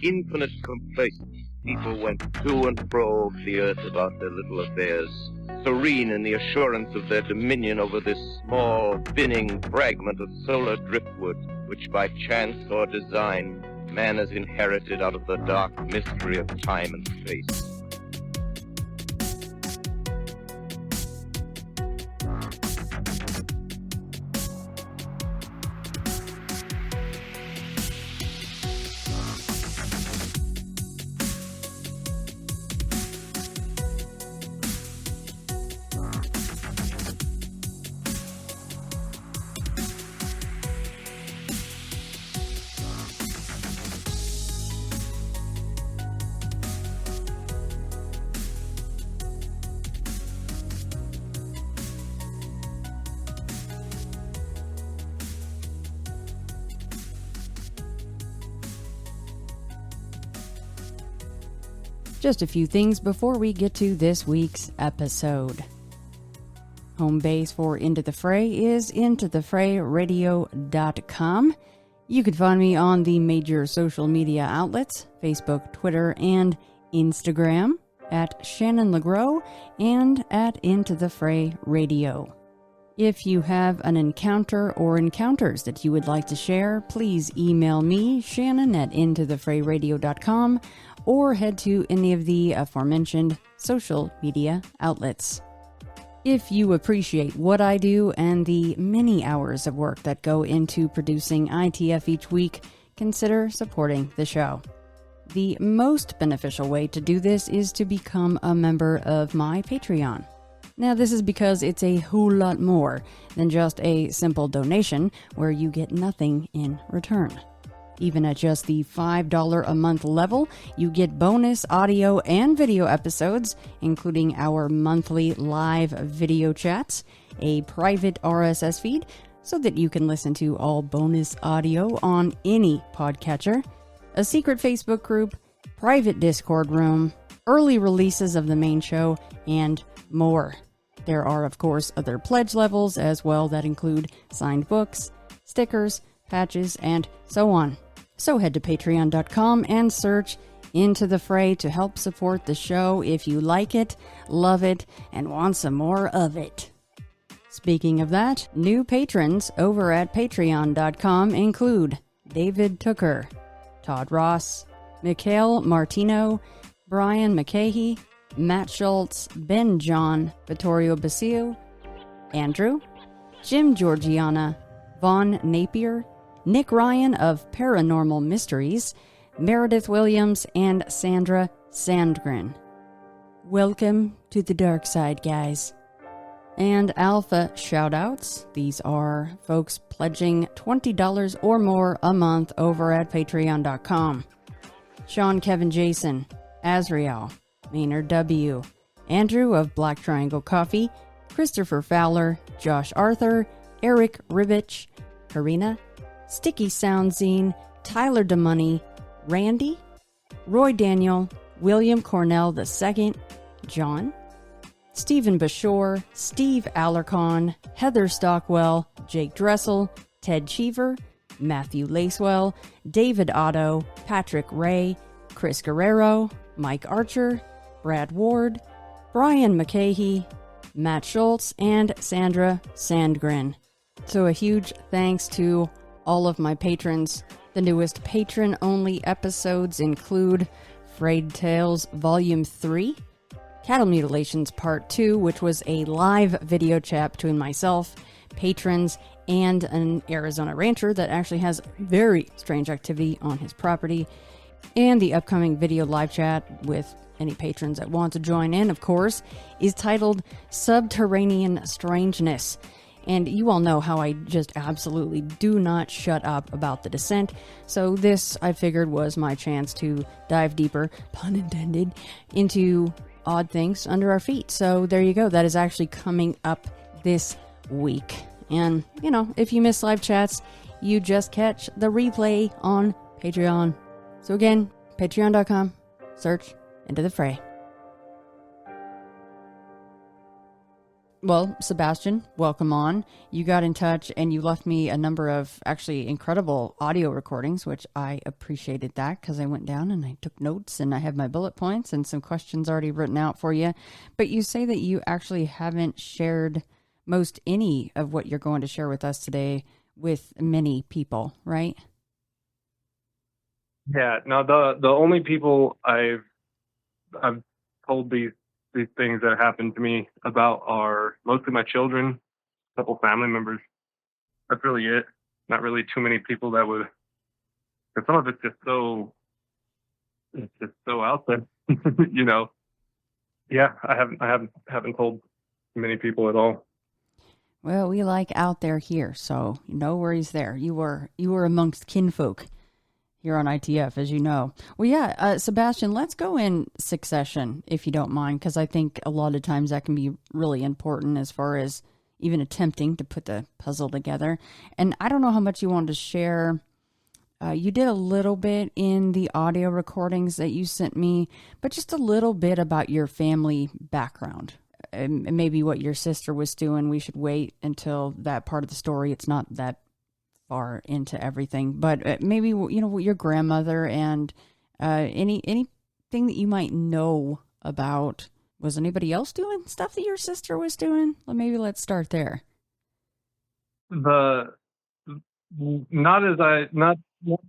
infinite complacence, people went to and fro over the earth about their little affairs, serene in the assurance of their dominion over this small, spinning fragment of solar driftwood, which by chance or design man has inherited out of the dark mystery of time and space. Just a few things before we get to this week's episode. Home base for Into the Fray is intothefrayradio.com. You can find me on the major social media outlets, Facebook, Twitter, and Instagram, at Shannon LeGros and at Into the Fray Radio. If you have an encounter or encounters that you would like to share, please email me, Shannon, at intothefrayradio.com, or head to any of the aforementioned social media outlets. If you appreciate what I do and the many hours of work that go into producing iTF each week, consider supporting the show. The most beneficial way to do this is to become a member of my Patreon. Now, this is because it's a whole lot more than just a simple donation where you get nothing in return. Even at just the $5 a month level, you get bonus audio and video episodes, including our monthly live video chats, a private RSS feed so that you can listen to all bonus audio on any podcatcher, a secret Facebook group, private Discord room, early releases of the main show, and more. There are, of course, other pledge levels as well that include signed books, stickers, patches, and so on. So head to patreon.com and search Into the Fray to help support the show if you like it, love it, and want some more of it. Speaking of that, new patrons over at patreon.com include David Tooker, Todd Ross, Mikhail Martino, Brian McCahey, Matt Schultz, Ben John, Vittorio Basile, Andrew, Jim Georgiana, Vaughn Napier, Nick Ryan of Paranormal Mysteries, Meredith Williams, and Sandra Sandgren. Welcome to the dark side, guys. And alpha shoutouts. These are folks pledging $20 or more a month over at patreon.com. Sean Kevin Jason, Azriel, Maynard W., Andrew of Black Triangle Coffee, Christopher Fowler, Josh Arthur, Eric Ribich, Karina, Sticky Sound Zine, Tyler DeMoney, Randy, Roy Daniel, William Cornell II, John, Stephen Bashore, Steve Alarcon, Heather Stockwell, Jake Dressel, Ted Cheever, Matthew Lacewell, David Otto, Patrick Ray, Chris Guerrero, Mike Archer, Brad Ward, Brian McCahey, Matt Schultz, and Sandra Sandgren. So a huge thanks to all of my patrons. The newest patron-only episodes include Frayed Tales Volume 3, Cattle Mutilations Part 2, which was a live video chat between myself, patrons, and an Arizona rancher that actually has very strange activity on his property, and the upcoming video live chat with any patrons that want to join in, of course, is titled Subterranean Strangeness. And you all know how I just absolutely do not shut up about the descent, so this, I figured, was my chance to dive deeper, pun intended, into odd things under our feet. So there you go, that is actually coming up this week. And, you know, if you miss live chats, you just catch the replay on Patreon. So again, patreon.com, search Into the Fray. Well, Sebastian, welcome on. You got in touch and you left me a number of actually incredible audio recordings, which I appreciated that because I went down and I took notes and I have my bullet points and some questions already written out for you. But you say that you actually haven't shared most any of what you're going to share with us today with many people, right? Yeah, no, the only people I've told these things that happened to me about are mostly my children, a couple family members. That's really it. Not really too many people that would, because some of it's just so out there, you know. Yeah, I haven't told many people at all. Well, we like out there here, so no worries there. You were amongst kinfolk here on ITF, as you know. Well, yeah, Sebastian, let's go in succession, if you don't mind, because I think a lot of times that can be really important as far as even attempting to put the puzzle together. And I don't know how much you wanted to share. You did a little bit in the audio recordings that you sent me, but just a little bit about your family background. And maybe what your sister was doing. We should wait until that part of the story. It's not that far into everything, but maybe, you know, your grandmother and anything that you might know about. Was anybody else doing stuff that your sister was doing? Well, maybe let's start there. Not that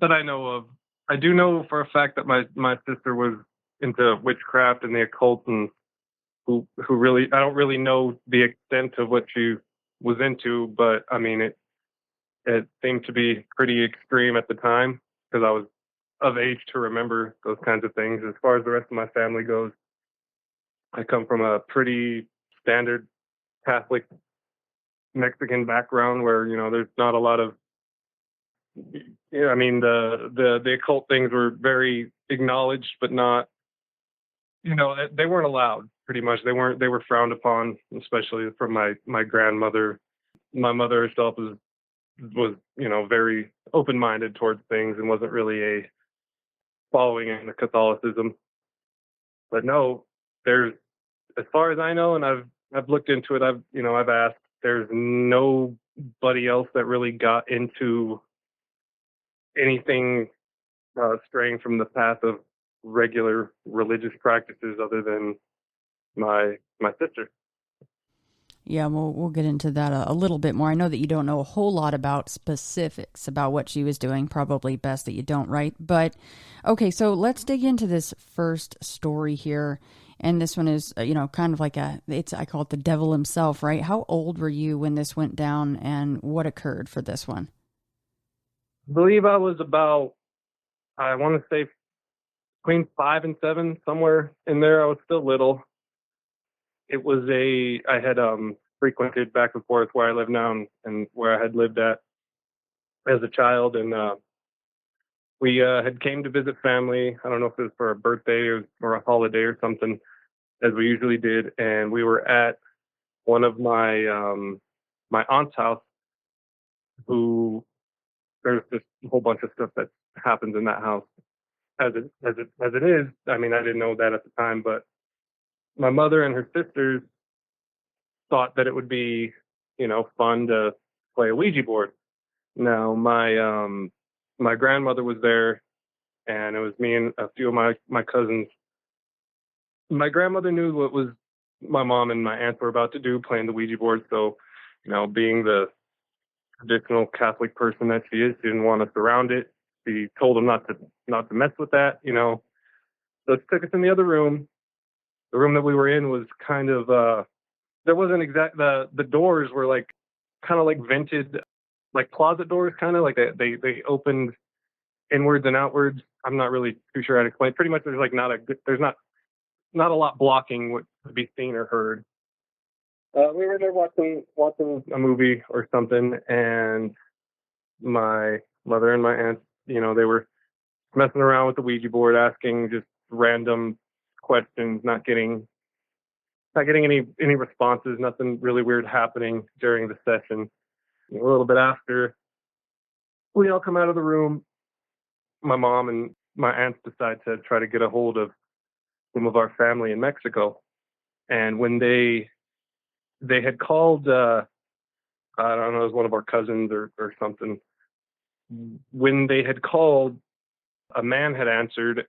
I know of. I do know for a fact that my sister was into witchcraft and the occult, and who really, I don't really know the extent of what she was into, but I mean it seemed to be pretty extreme at the time because I was of age to remember those kinds of things. As far as the rest of my family goes, I come from a pretty standard Catholic Mexican background where, you know, there's not a lot of, I mean, the occult things were very acknowledged, but not, you know, they weren't allowed pretty much. They were frowned upon, especially from my grandmother. My mother herself was, you know, very open-minded towards things and wasn't really a following in the Catholicism. But no, there's, as far as I know, and I've looked into it, I've asked, there's nobody else that really got into anything straying from the path of regular religious practices other than my sister. Yeah, we'll get into that a little bit more. I know that you don't know a whole lot about specifics about what she was doing. Probably best that you don't, right? But okay, so let's dig into this first story here. And this one is, you know, kind of like I call it the devil himself, right? How old were you when this went down, and what occurred for this one? I believe I was about, I want to say between 5 and 7, somewhere in there. I was still little. It was I had frequented back and forth where I live now and where I had lived at as a child. And we had came to visit family. I don't know if it was for a birthday or a holiday or something, as we usually did. And we were at one of my aunt's house, who there's just a whole bunch of stuff that happens in that house. As it is, I mean, I didn't know that at the time, but my mother and her sisters thought that it would be, you know, fun to play a Ouija board. Now, my grandmother was there, and it was me and a few of my cousins. My grandmother knew what was my mom and my aunt were about to do, playing the Ouija board. So, you know, being the traditional Catholic person that she is, she didn't want us around it. She told them not to mess with that, you know. So she took us in the other room. The room that we were in was kind of there wasn't the doors were like kind of like vented, like closet doors, kind of like they opened inwards and outwards. I'm not really too sure how to explain. Pretty much there's not a lot blocking what could be seen or heard. We were there watching a movie or something, and my mother and my aunt, you know, they were messing around with the Ouija board, asking just random questions, not getting any responses, nothing really weird happening during the session. A little bit after, we all come out of the room. My mom and my aunts decide to try to get a hold of some of our family in Mexico. And when they they had called, I don't know, it was one of our cousins or something. When they had called, a man had answered.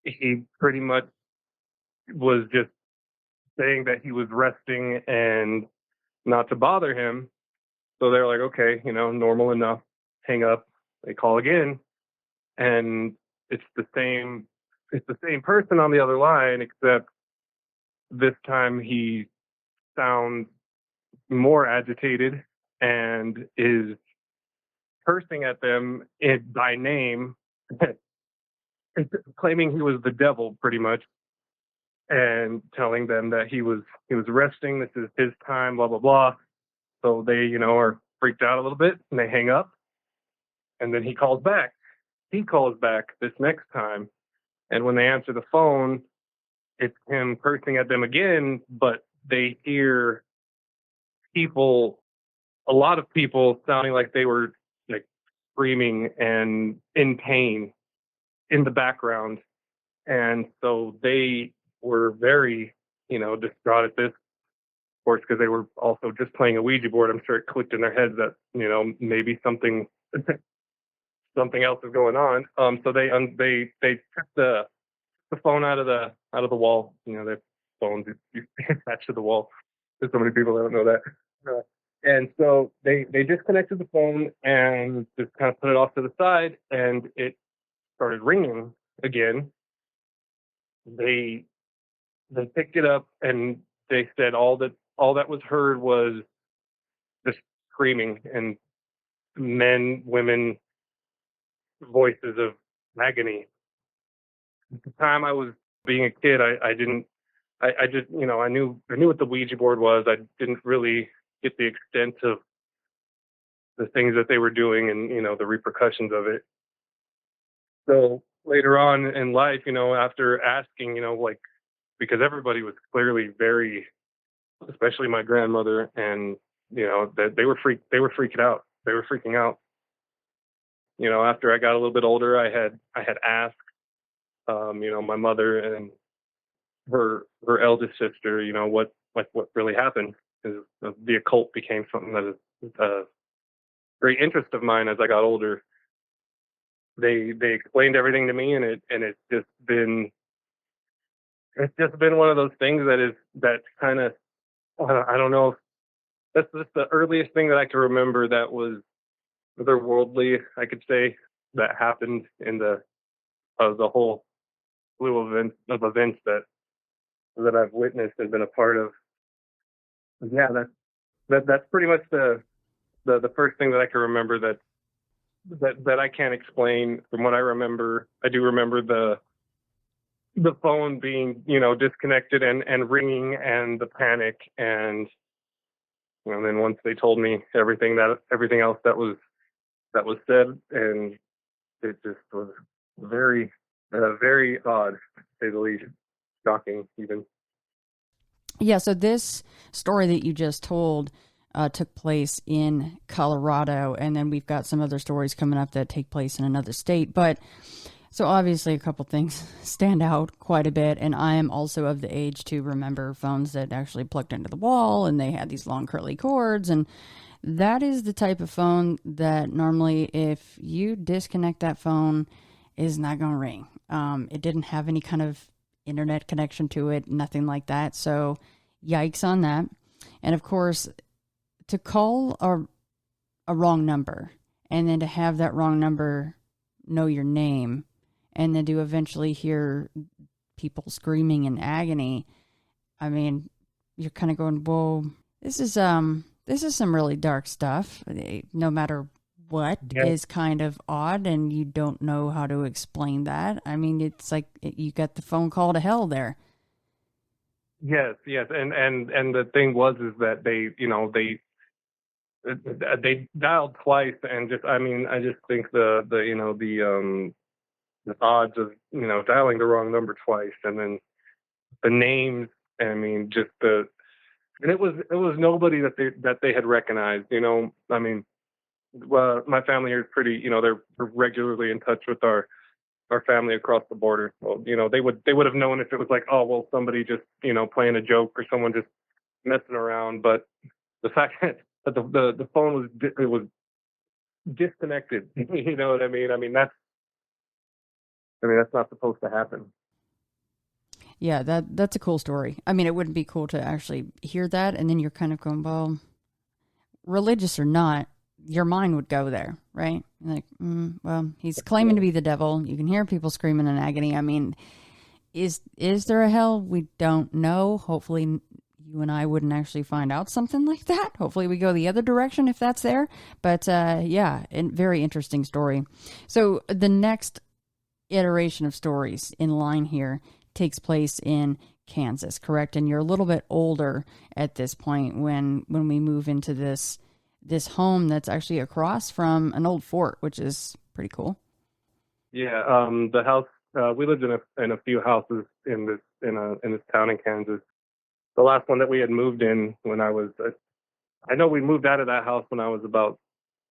He pretty much was just saying that he was resting and not to bother him. So they're like, okay, normal enough. Hang up. They call again, and it's the same person on the other line, except this time he sounds more agitated and is cursing at them by name, claiming he was the devil, pretty much, and telling them that he was resting. This is his time, blah blah blah. So they, are freaked out a little bit, and they hang up. And then he calls back. He calls back this next time, and when they answer the phone, it's him cursing at them again. But they hear a lot of people sounding like they were like screaming and in pain in the background. And so they were very, distraught at this, of course, because they were also just playing a Ouija board. I'm sure it clicked in their heads that, maybe something else is going on. So they took the phone out of the wall. Their phones attached to the wall. There's so many people that don't know that. And so they disconnected the phone and just kind of put it off to the side, and it started ringing again. They picked it up, and they said all that was heard was just screaming and men, women, voices of agony. At the time I was being a kid, I just I knew what the Ouija board was. I didn't really get the extent of the things that they were doing and the repercussions of it. So later on in life, after asking, because everybody was clearly very, especially my grandmother, and that they were freaking out. They were freaking out. After I got a little bit older, I had asked, my mother and her eldest sister, what really happened. Because the occult became something that is a great interest of mine as I got older. They explained everything to me, and it's just been one of those things that kind of, I don't know. That's just the earliest thing that I can remember that was otherworldly, I could say, that happened in the whole slew of events that I've witnessed and been a part of. Yeah, that's pretty much the first thing that I can remember that I can't explain. From what I remember, I do remember the phone being, disconnected and ringing, and the panic, and then once they told me everything else that was said, and it just was very very odd, to say the least, shocking even. Yeah, so this story that you just told took place in Colorado, and then we've got some other stories coming up that take place in another state. But so obviously a couple things stand out quite a bit, and I am also of the age to remember phones that actually plugged into the wall, and they had these long curly cords, and that is the type of phone that normally, if you disconnect that phone, is not going to ring. It didn't have any kind of internet connection to it, nothing like that. So yikes on that. And of course, to call a wrong number, and then to have that wrong number know your name, and then to eventually hear people screaming in agony, I mean, you're kind of going, whoa, this is some really dark stuff. No matter what, is kind of odd, and you don't know how to explain that. I mean, it's like you got the phone call to hell there. Yes, and the thing was is that they dialed twice, and I just think the odds of dialing the wrong number twice, and then the names. And it was nobody that they had recognized. Well, my family here is pretty. They're regularly in touch with our family across the border. Well, they would have known if it was like, oh well, somebody just playing a joke, or someone just messing around. But the fact that the phone was disconnected, you know what I mean? I mean that's not supposed to happen. Yeah, that's a cool story. I mean, it wouldn't be cool to actually hear that, and then you're kind of going, well, religious or not, your mind would go there, right? Like, well, he's claiming to be the devil. You can hear people screaming in agony. I mean, is there a hell? We don't know. Hopefully, you and I wouldn't actually find out something like that. Hopefully, we go the other direction if that's there. But yeah, very interesting story. So the next iteration of stories in line here takes place in Kansas, correct? And you're a little bit older at this point when we move into this home that's actually across from an old fort, which is pretty cool. Yeah, the house we lived in a few houses in this town in Kansas. The last one that we had moved in when I know we moved out of that house when I was about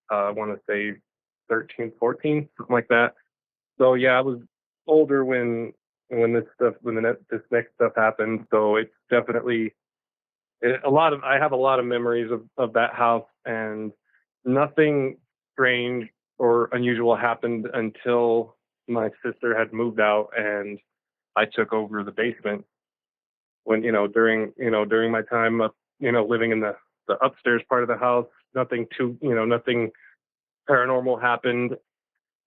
I want to say 13, 14, something like that. So yeah, I was older when this next stuff happened. So it's definitely I have a lot of memories of that house, and nothing strange or unusual happened until my sister had moved out and I took over the basement. When during my time up, living in the upstairs part of the house, nothing paranormal happened.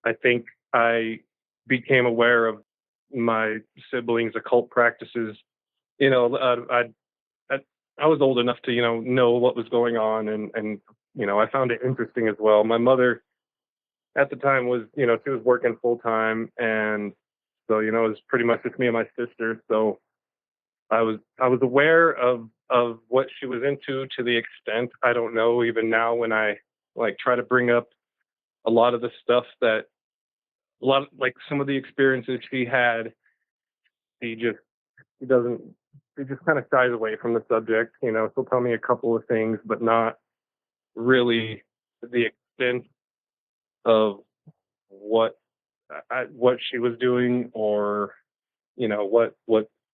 I think I became aware of my siblings' occult practices. I was old enough to know what was going on, and I found it interesting as well. My mother at the time was she was working full time, and so it was pretty much just me and my sister. So I was aware of what she was into to the extent I don't know even now when I try to bring up a lot of the stuff that some of the experiences she had. She just kind of shies away from the subject. She'll tell me a couple of things, but not really the extent of what she was doing, or what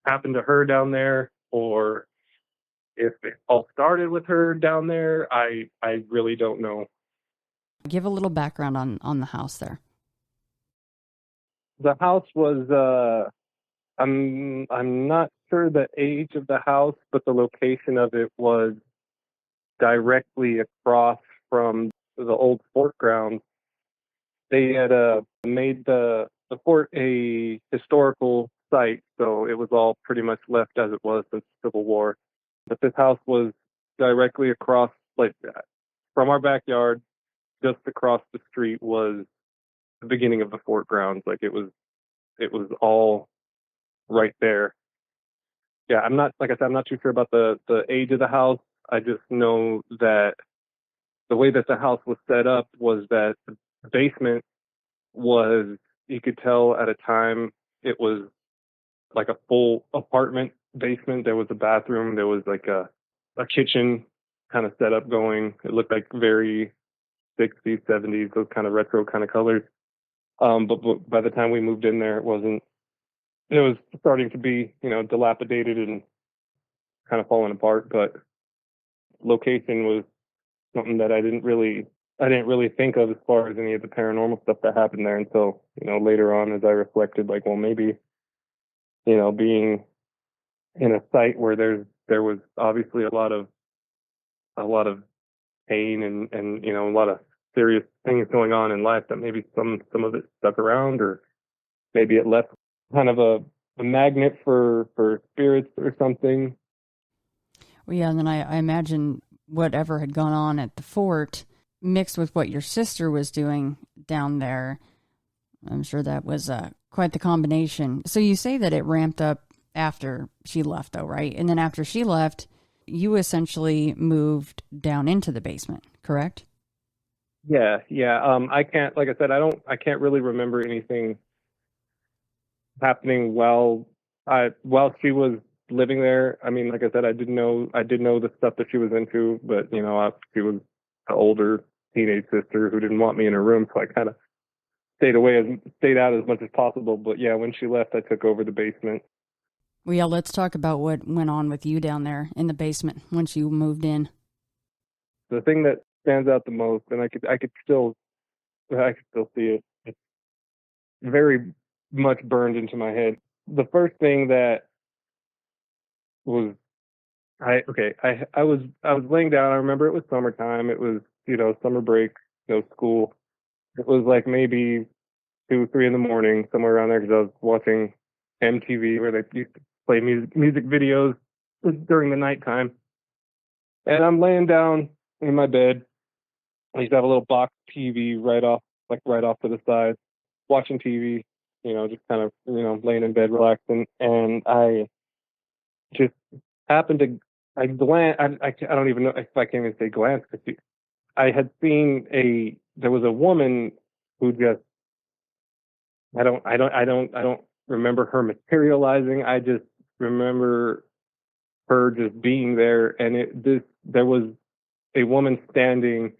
happened to her down there, or if it all started with her down there. I really don't know. Give a little background on the house there. The house was I'm not sure the age of the house, but the location of it was directly across from the old fort grounds. They had made the fort a historical site, so it was all pretty much left as it was since the Civil War. But this house was directly across, from our backyard, just across the street was the beginning of the fort grounds. It was all right there. Yeah, I'm not too sure about the age of the house. I just know that the way that the house was set up was that the basement was, you could tell at a time, it was like a full apartment basement. There was a bathroom, there was a kitchen kind of setup going. It looked very 60s, 70s, those kind of retro kind of colors. But by the time we moved in there, it was starting to be, dilapidated and kind of falling apart. But location was something that I didn't really think of as far as any of the paranormal stuff that happened there until, later on, as I reflected, well, maybe, being in a site where there was obviously a lot of pain and a lot of serious things going on in life, that maybe some of it stuck around, or maybe it left kind of a magnet for spirits or something. Well, yeah, and then I imagine whatever had gone on at the fort mixed with what your sister was doing down there. I'm sure that was quite the combination. So you say that it ramped up after she left, though, right? And then after she left, you essentially moved down into the basement, correct? Yeah. I can't, like I said, I can't really remember anything happening while she was living there. I mean, like I said, I did know the stuff that she was into, but she was an older teenage sister who didn't want me in her room, so I kind of stayed out as much as possible. But yeah, when she left, I took over the basement. Well, yeah, let's talk about what went on with you down there in the basement once you moved in. The thing that stands out the most, and I could still see it. It's very much burned into my head. The first thing that was I was laying down. I remember it was summertime. It was, summer break, school. It was like maybe 2, 3 in the morning, somewhere around there, because I was watching MTV where they used to play music videos during the nighttime. And I'm laying down in my bed. I used to have a little box TV right off to the side, watching TV, just kind of, laying in bed, relaxing. And I just happened to, I don't even know if I can even say glance, because I had seen there was a woman who just, I don't remember her materializing. I just remember her just being there. And there was a woman standing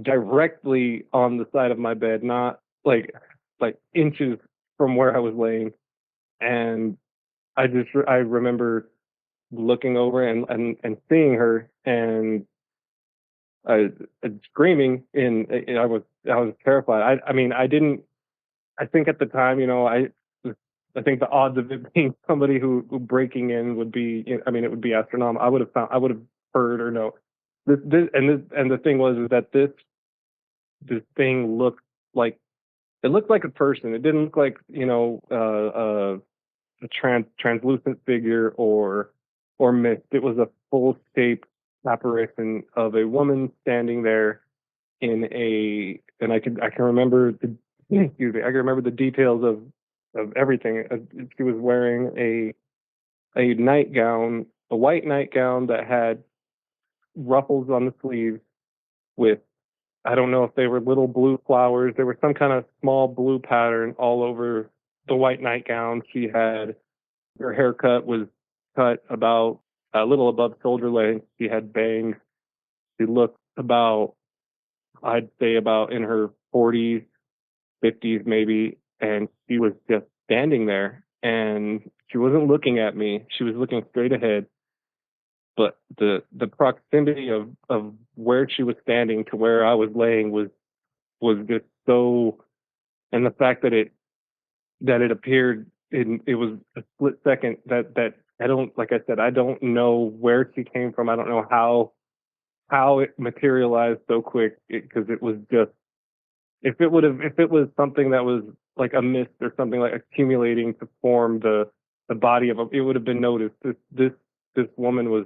directly on the side of my bed, not like inches from where I was laying. And I remember looking over and seeing her, and I screaming, and I was terrified. I think at the time, I think the odds of it being somebody who breaking in would be, it would be astronomical. I would have heard or know. And the thing was is that this thing looked like a person. It didn't look like, a translucent figure or mist. It was a full shaped apparition of a woman standing there and I can remember I can remember the details of everything. She was wearing a nightgown, a white nightgown that had ruffles on the sleeves with, I don't know if they were little blue flowers. There was some kind of small blue pattern all over the white nightgown. Her haircut was cut about a little above shoulder length. She had bangs. She looked I'd say about in her 40s, 50s maybe. And she was just standing there, and she wasn't looking at me. She was looking straight ahead. But the proximity of where she was standing to where I was laying was just so, and the fact that it appeared it was a split second that I don't, like I said, I don't know where she came from. I don't know how it materialized so quick, because it was just, if it was something that was like a mist or something like accumulating to form the body it would have been noticed. This woman was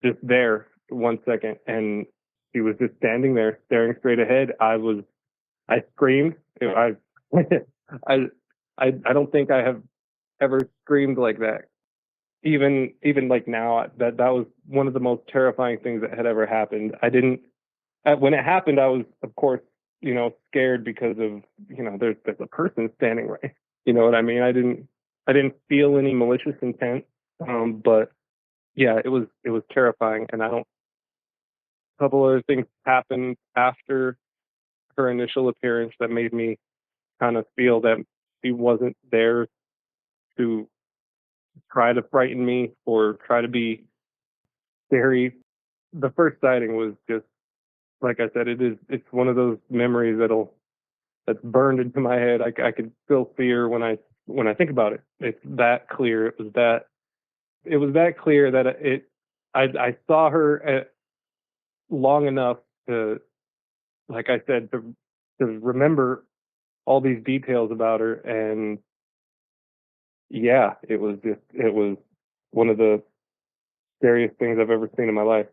just there 1 second, and she was just standing there staring straight ahead. I screamed. I don't think I have ever screamed like that. Even like now, that was one of the most terrifying things that had ever happened. When it happened, I was, of course, scared because of, there's a person standing right. You know what I mean? I didn't feel any malicious intent. But yeah, it was terrifying. And a couple other things happened after her initial appearance that made me kind of feel that she wasn't there to try to frighten me or try to be scary. The first sighting was just, like I said, it's one of those memories that's burned into my head. I could still see her when I think about it. It's that clear. It was that clear that I saw her long enough to, like I said, to remember all these details about her. And yeah, it was one of the scariest things I've ever seen in my life.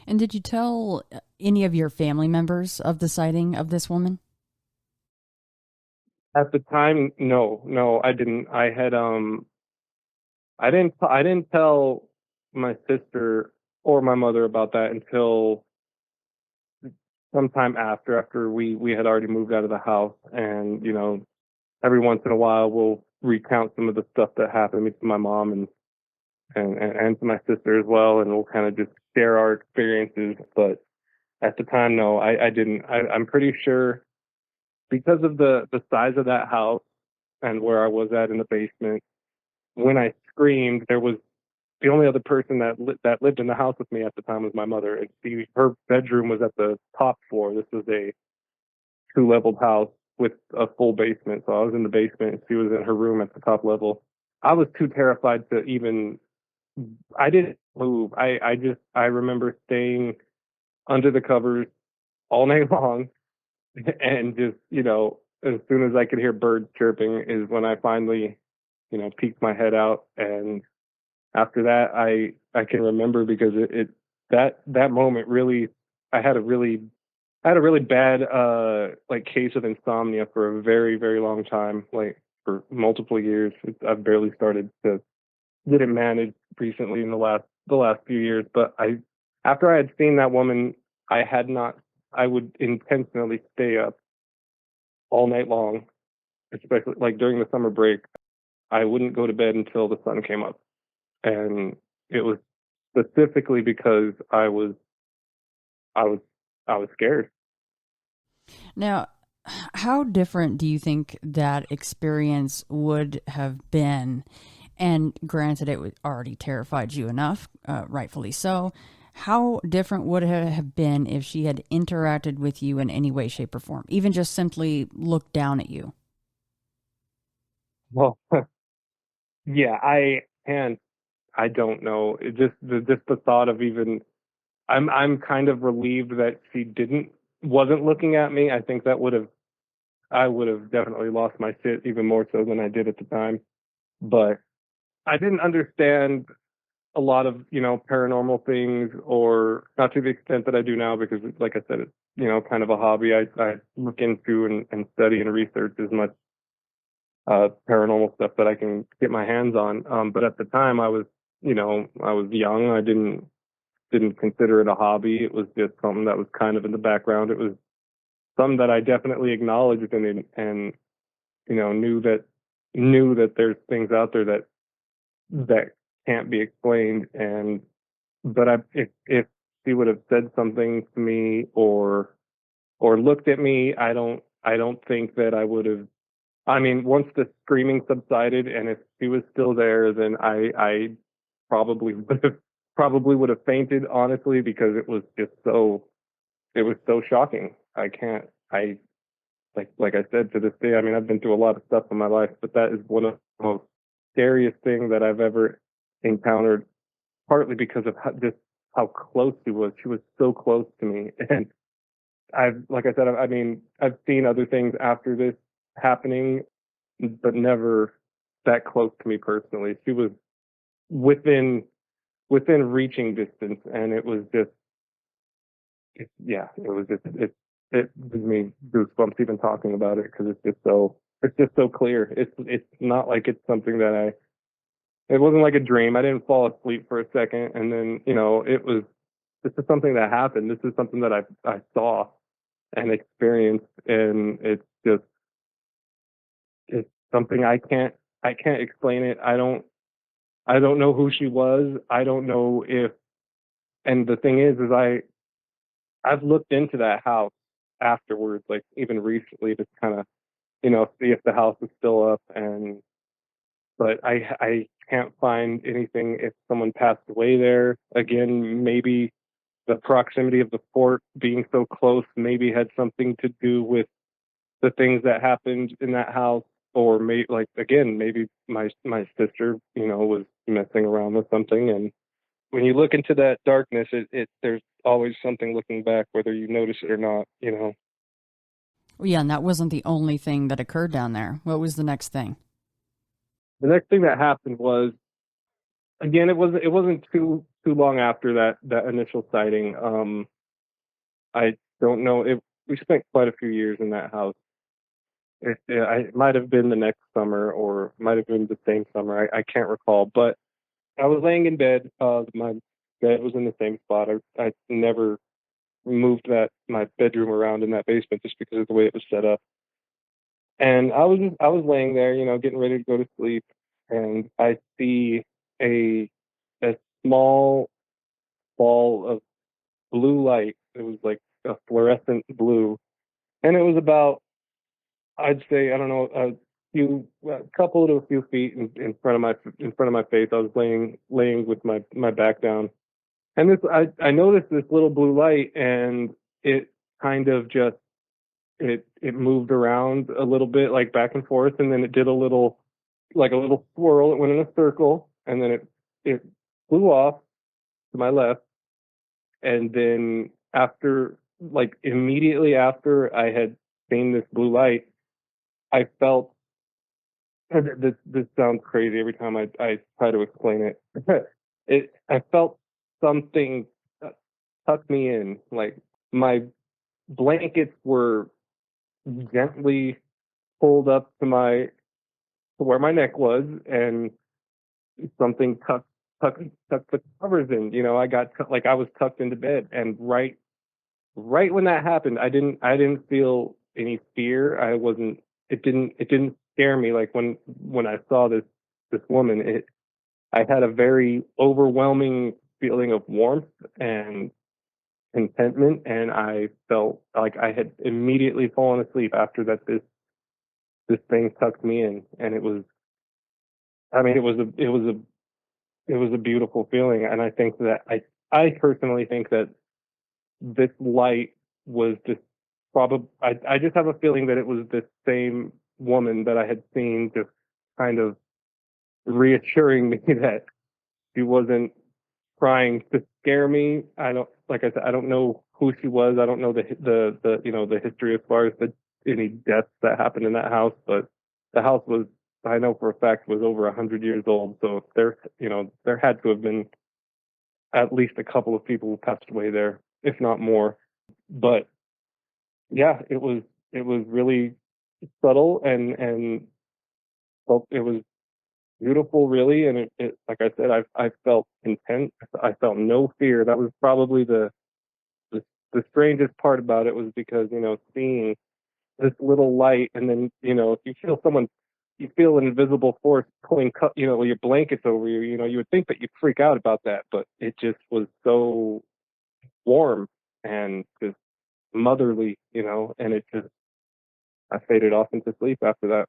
And did you tell any of your family members of the sighting of this woman? At the time, no, I didn't. I didn't tell my sister or my mother about that until sometime after we had already moved out of the house. And, every once in a while we'll recount some of the stuff that happened to my mom and to my sister as well, and we'll kind of just share our experiences. But at the time, no, I didn't. I'm pretty sure, because of the size of that house and where I was at in the basement, when I screamed, there was the only other person that lived in the house with me at the time was my mother, and her bedroom was at the top floor. This was a two-leveled house with a full basement, so I was in the basement, and she was in her room at the top level. I was too terrified to even. I didn't move. I remember staying under the covers all night long, and just as soon as I could hear birds chirping is when I finally peeked my head out. And after that, I can remember because that moment really, I had a really bad like case of insomnia for a very, very long time, like for multiple years. I've barely started to get it managed recently in the last few years. But after I had seen that woman, I would intentionally stay up all night long, especially like during the summer break. I wouldn't go to bed until the sun came up. And it was specifically because I was I was scared. Now, how different do you think that experience would have been? And granted, already terrified you enough, rightfully so. How different would it have been if she had interacted with you in any way, shape, or form, even just simply looked down at you? Well, yeah, I don't know. It just the thought of even I'm kind of relieved that she wasn't looking at me. I think I would have definitely lost my shit even more so than I did at the time. But I didn't understand a lot of, paranormal things, or not to the extent that I do now, because like I said, it's, kind of a hobby. I look into and study and research as much paranormal stuff that I can get my hands on. But at the time I was young. I didn't consider it a hobby. It was just something that was kind of in the background. It was something that I definitely acknowledged and knew that there's things out there that can't be explained. But if she would have said something to me or looked at me, I don't think that I would have. I mean, once the screaming subsided, and if she was still there, then I probably would have fainted, honestly, because it was so shocking. I like I said, to this day, I mean, I've been through a lot of stuff in my life, but that is one of the most scariest things that I've ever encountered, partly because of how close she was. She was so close to me. And like I said, I mean, I've seen other things after this happening, but never that close to me personally. She was within reaching distance, and it was just, it gives me goosebumps even talking about it, because it's just so clear. It's not like it's something that it wasn't like a dream. I didn't fall asleep for a second and then this is something that happened. This is something that I saw and experienced, and it's something I can't explain it. I don't know who she was. I don't know if, and the thing is I've looked into that house afterwards, like even recently, to kind of, see if the house is still up. But I can't find anything if someone passed away there. Again, maybe the proximity of the fort being so close maybe had something to do with the things that happened in that house. Or maybe my sister, was messing around with something. And when you look into that darkness, there's always something looking back, whether you notice it or not. Well, yeah, and that wasn't the only thing that occurred down there. What was the next thing? The next thing that happened was, again, it wasn't too long after that initial sighting. I don't know. We spent quite a few years in that house. It might have been the next summer, or might have been the same summer. I can't recall. But I was laying in bed. My bed was in the same spot. I never moved my bedroom around in that basement just because of the way it was set up. And I was laying there, getting ready to go to sleep, and I see a small ball of blue light. It was like a fluorescent blue, and it was about, I'd say, I don't know, a couple to a few feet in front of my face. I was laying with my back down, and I noticed this little blue light, and it kind of just it moved around a little bit, like back and forth, and then it did a little swirl. It went in a circle, and then it flew off to my left, and then after, like immediately after I had seen this blue light, I felt this sounds crazy every time I try to explain it. I felt something tuck me in, like my blankets were gently pulled up to where my neck was, and something tucked the covers in. I got like I was tucked into bed, and right when that happened, I didn't feel any fear. I wasn't. It didn't scare me like when I saw this woman. I had a very overwhelming feeling of warmth and contentment, and I felt like I had immediately fallen asleep after that. This thing tucked me in, and it was. I mean, it was a beautiful feeling, and I think that I personally think that this light was just probably. I just have a feeling that it was this same woman that I had seen, just kind of reassuring me that she wasn't trying to scare me. Like I said, I don't know who she was. I don't know the history as far as any deaths that happened in that house, but the house was, I know for a fact, was over 100 years old. So there had to have been at least a couple of people who passed away there, if not more. But yeah, it was really subtle, and well, it was beautiful, really. And it like I said, I felt content. I felt no fear. That was probably the, the strangest part about it, was because, seeing this little light, and then, if you feel an invisible force pulling, your blankets over you, you would think that you'd freak out about that, but it just was so warm and just motherly, and it just, I faded off into sleep after that.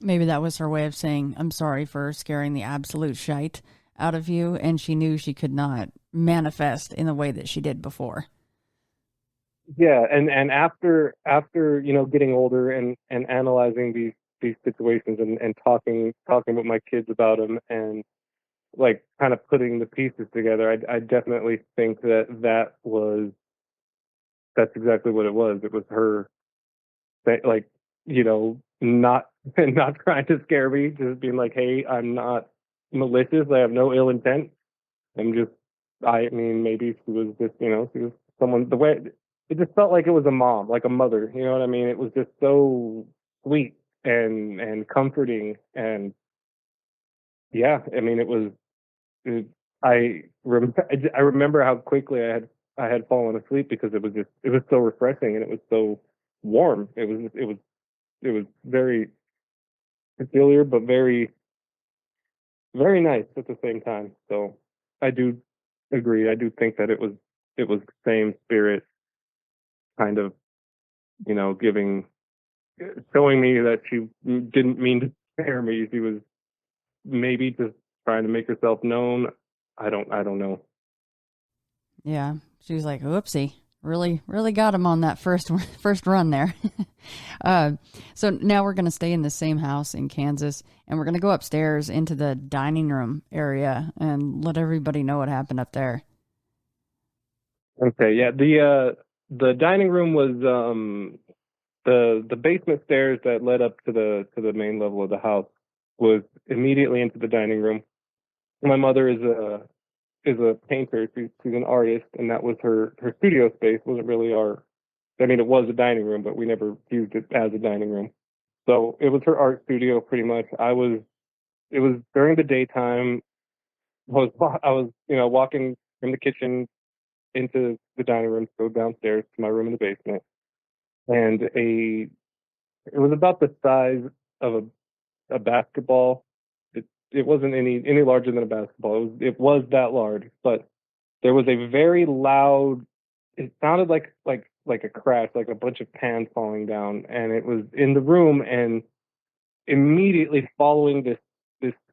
Maybe that was her way of saying, I'm sorry for scaring the absolute shite out of you, and she knew she could not manifest in the way that she did before. Yeah, and after getting older and analyzing these situations, and talking with my kids about them, and like kind of putting the pieces together, I definitely think that's exactly what it was. It was her, like, not not trying to scare me, just being like, hey, I'm not malicious. I have no ill intent. I'm just, I mean, maybe she was just, she was someone, the way, it just felt like it was a mom, like a mother, you know what I mean? It was just so sweet and comforting. And yeah, I mean, it, I remember how quickly I had fallen asleep, because it was so refreshing, and it was so warm. It was very peculiar, but very, very nice at the same time. So I do agree. I do think that it was the same spirit, kind of, giving, showing me that she didn't mean to scare me. She was maybe just trying to make herself known. I don't know. Yeah, she was like, "Oopsie, really got him on that first run there." So now we're going to stay in the same house in Kansas, and we're going to go upstairs into the dining room area and let everybody know what happened up there. Okay, yeah. The dining room was the basement stairs that led up to the main level of the house was immediately into the dining room. My mother is a painter. She's an artist, and that was her studio space. Wasn't really our. I mean, it was a dining room, but we never used it as a dining room. So it was her art studio, pretty much. It was during the daytime. I was walking from the kitchen into the dining room to go downstairs to my room in the basement, and it was about the size of a basketball. It wasn't any larger than a basketball. It was that large, but there was a very loud. It sounded like a crash, like a bunch of pans falling down, and it was in the room. And immediately following this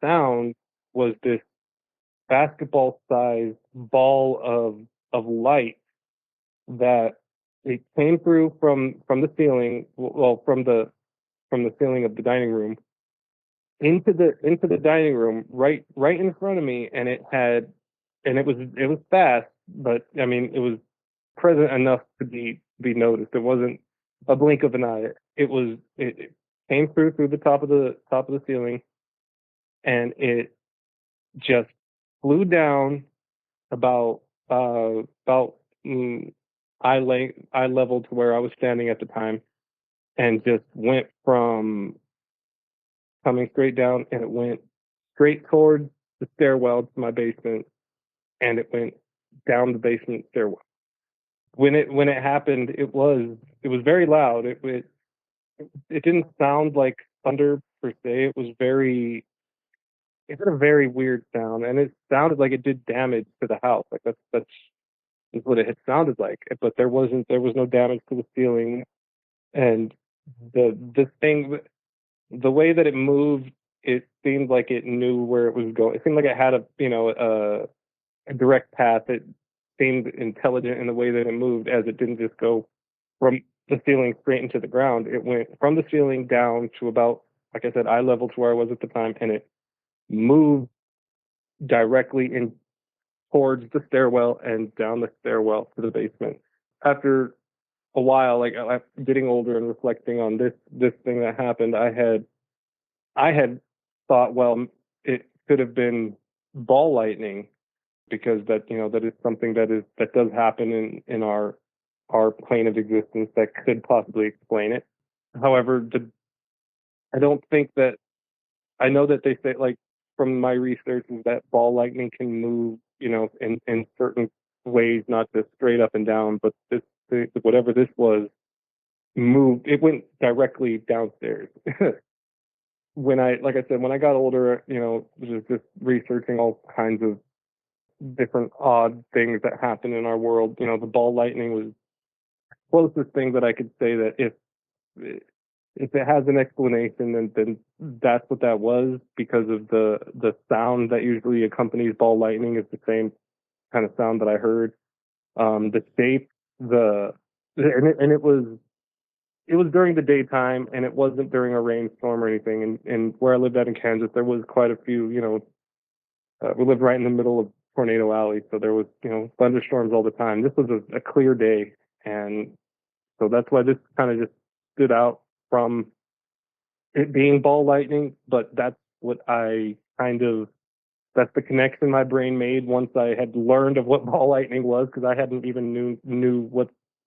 sound was this basketball-sized ball of light that it came through from the ceiling, well, from the ceiling of the dining room into the dining room, right in front of me, and it was fast, but I mean it was present enough to be noticed. It wasn't a blink of an eye. It came through the top of the ceiling, and it just flew down about eye level to where I was standing at the time, and just went from coming straight down, and it went straight towards the stairwell to my basement, and it went down the basement stairwell. When it happened, it was very loud. It didn't sound like thunder per se. It had a very weird sound, and it sounded like it did damage to the house. Like that's what it had sounded like. But there was no damage to the ceiling, and the thing, the way that it moved, it seemed like it knew where it was going. It seemed like it had a direct path. It seemed intelligent in the way that it moved, as it didn't just go from the ceiling straight into the ground. It went from the ceiling down to about, like I said, eye level to where I was at the time, and it moved directly in towards the stairwell and down the stairwell to the basement. After a while, like getting older and reflecting on this thing that happened, I had thought, well, it could have been ball lightning, because that is something that does happen in our plane of existence that could possibly explain it. However, I don't think that, I know that they say, like, from my research, is that ball lightning can move, in certain ways, not just straight up and down, but whatever this was moved. It went directly downstairs. Like I said, when I got older, was just researching all kinds of different odd things that happen in our world. The ball lightning was the closest thing that I could say that if it has an explanation, then that's what that was, because of the sound that usually accompanies ball lightning is the same kind of sound that I heard. The shape, and it was during the daytime, and it wasn't during a rainstorm or anything. And where I lived out in Kansas, there was quite a few. We lived right in the middle of Tornado Alley, so there was thunderstorms all the time. This was a clear day, and so that's why this kind of just stood out from it being ball lightning. But that's what that's the connection my brain made once I had learned of what ball lightning was, because I hadn't even knew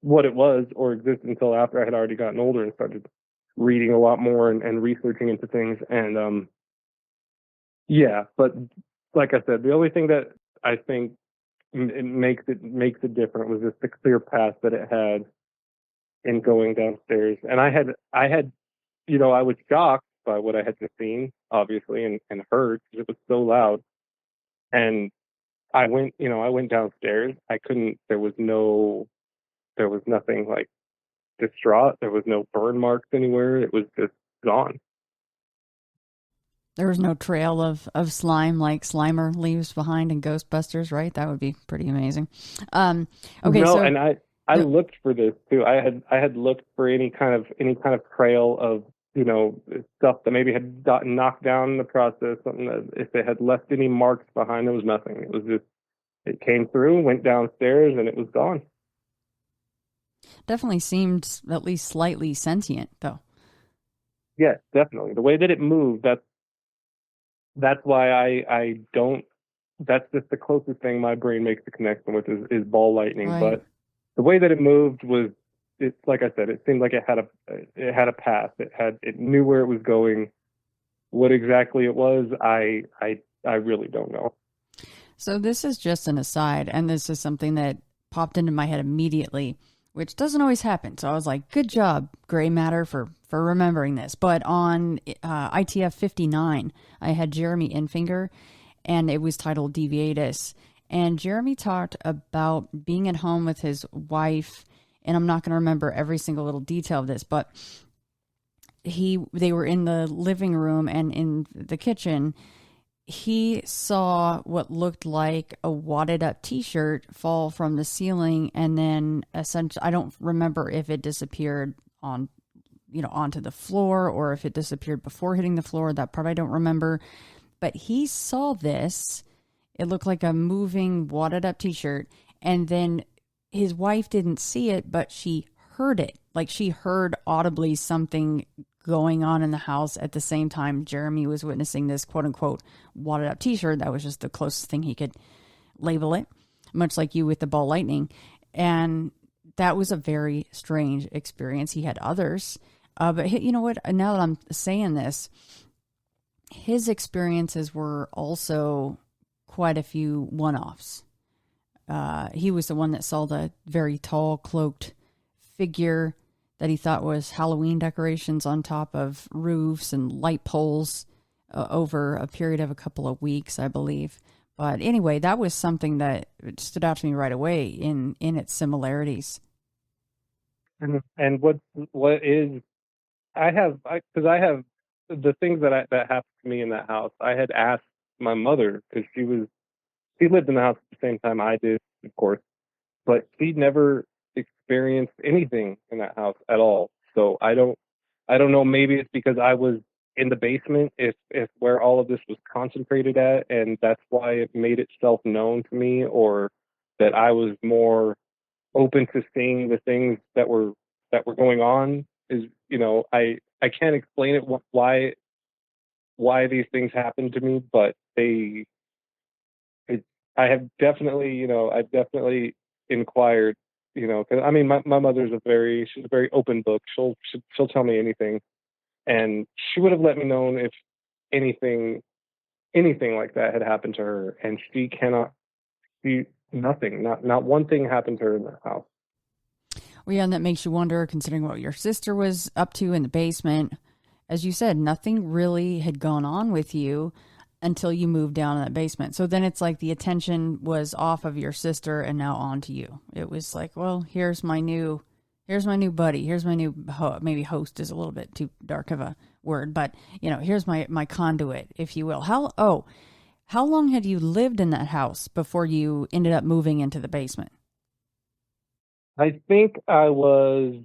what it was or existed until after I had already gotten older and started reading a lot more and researching into things. And yeah, but like I said, the only thing that I think it makes it different was just the clear path that it had in going downstairs. And I had I was shocked by what I had just seen, obviously, and heard, because it was so loud. And I went downstairs. There was nothing like distraught. There was no burn marks anywhere. It was just gone. There was no trail of slime like Slimer leaves behind in Ghostbusters, right? That would be pretty amazing. Okay, no, so, and I looked for this too. I had looked for any kind of trail of stuff that maybe had gotten knocked down in the process. Something that, if it had left any marks behind, there was nothing. It was just, it came through, went downstairs, and it was gone. Definitely seemed at least slightly sentient, though. Yes, definitely. The way that it moved, that's why I don't. That's just the closest thing my brain makes the connection with is ball lightning. Right. But the way that it moved was, it's like I said, it seemed like it had a path. It knew where it was going. What exactly it was, I really don't know. So this is just an aside, and this is something that popped into my head immediately, which doesn't always happen. So I was like, good job, Gray Matter, for remembering this. But on ITF 59, I had Jeremy Infinger, and it was titled Deviatus. And Jeremy talked about being at home with his wife, and I'm not going to remember every single little detail of this, but they were in the living room and in the kitchen. He saw what looked like a wadded up t-shirt fall from the ceiling, and then essentially, I don't remember if it disappeared on, onto the floor, or if it disappeared before hitting the floor. That part I don't remember. But he saw this. It looked like a moving wadded up t-shirt, and then his wife didn't see it, but she heard it. Like, she heard audibly something going on in the house at the same time Jeremy was witnessing this quote unquote wadded up t-shirt. That was just the closest thing he could label it, much like you with the ball lightning. And that was a very strange experience. He had others. But you know what? Now that I'm saying this, his experiences were also quite a few one-offs. He was the one that saw the very tall, cloaked figure that he thought was Halloween decorations on top of roofs and light poles over a period of a couple of weeks, I believe. But anyway, that was something that stood out to me right away in its similarities. And what is, because I have the things that happened to me in that house. I had asked my mother, because she lived in the house at the same time I did, of course, but she never experienced anything in that house at all. So I don't know. Maybe it's because I was in the basement, if where all of this was concentrated at, and that's why it made itself known to me, or that I was more open to seeing the things that were going on. Is, I can't explain it, why these things happened to me, but I have definitely, I've definitely inquired, because I mean, my mother's she's a very open book. She'll tell me anything, and she would have let me know if anything like that had happened to her, and she cannot see nothing, not one thing happened to her in the house. Well, yeah, and that makes you wonder, considering what your sister was up to in the basement. As you said, nothing really had gone on with you until you moved down in that basement. So then it's like the attention was off of your sister and now on to you. It was like, well, here's my new buddy. Here's my new maybe host is a little bit too dark of a word, but here's my conduit, if you will. How long had you lived in that house before you ended up moving into the basement? I think I was,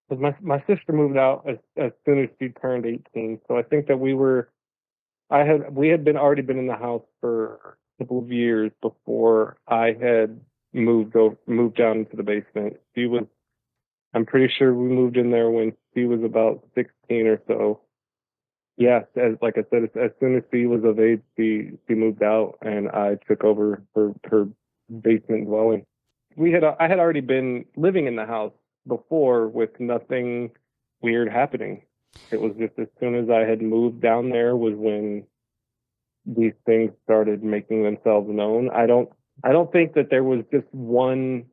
because my sister moved out as soon as she turned 18. So I think that we had already been in the house for a couple of years before I had moved down into the basement. I'm pretty sure we moved in there when she was about 16 or so. Yes, like I said, as soon as she was of age, she moved out, and I took over her basement dwelling. I had already been living in the house before with nothing weird happening. It was just as soon as I had moved down there was when these things started making themselves known. I don't think that there was just one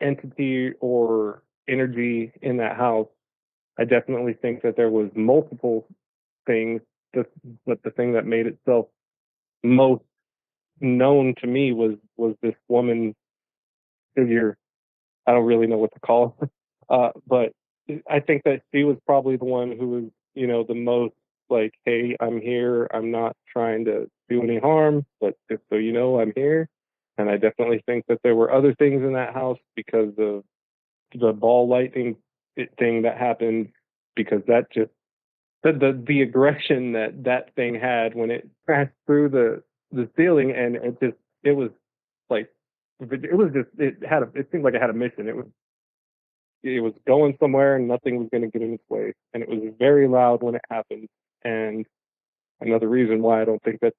entity or energy in that house. I definitely think that there was multiple things, but the thing that made itself most known to me was this woman figure. I don't really know what to call her, but I think that she was probably the one who was, the most like, hey, I'm here. I'm not trying to do any harm, but just so you know, I'm here. And I definitely think that there were other things in that house because of the ball lightning thing that happened, because that just the aggression that thing had when it crashed through the ceiling, and it was like, it seemed like it had a mission. It was going somewhere, and nothing was going to get in its way, and it was very loud when it happened. And another reason why I don't think that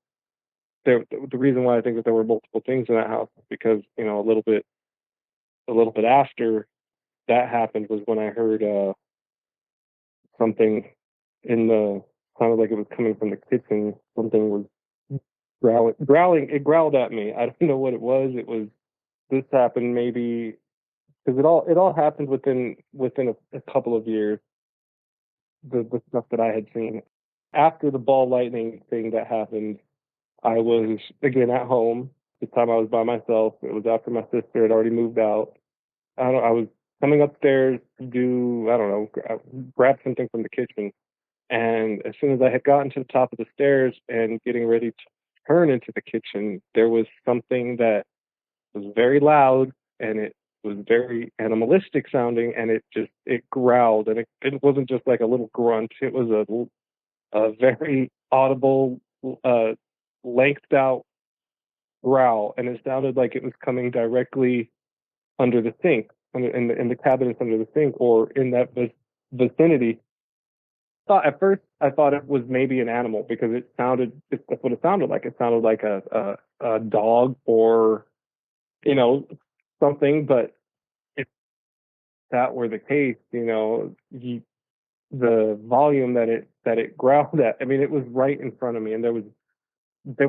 the reason why I think that there were multiple things in that house is because, a little bit after that happened was when I heard something in the sounded like it was coming from the kitchen. Something was growling. It growled at me. I don't know what it was. This happened maybe because it all happened within a couple of years. The stuff that I had seen after the ball lightning thing that happened, I was again at home. This time I was by myself. It was after my sister had already moved out. I coming upstairs to do, I don't know, grab something from the kitchen. And as soon as I had gotten to the top of the stairs and getting ready to turn into the kitchen, there was something that was very loud, and it was very animalistic sounding, and it growled, and it wasn't just like a little grunt. It was a very audible, lengthed out growl, and it sounded like it was coming directly under the sink, in the cabinets under the sink, or in that vicinity. At first, I thought it was maybe an animal because that's what it sounded like. It sounded like a dog or, something. But if that were the case, the volume that it growled at, I mean, it was right in front of me, and there was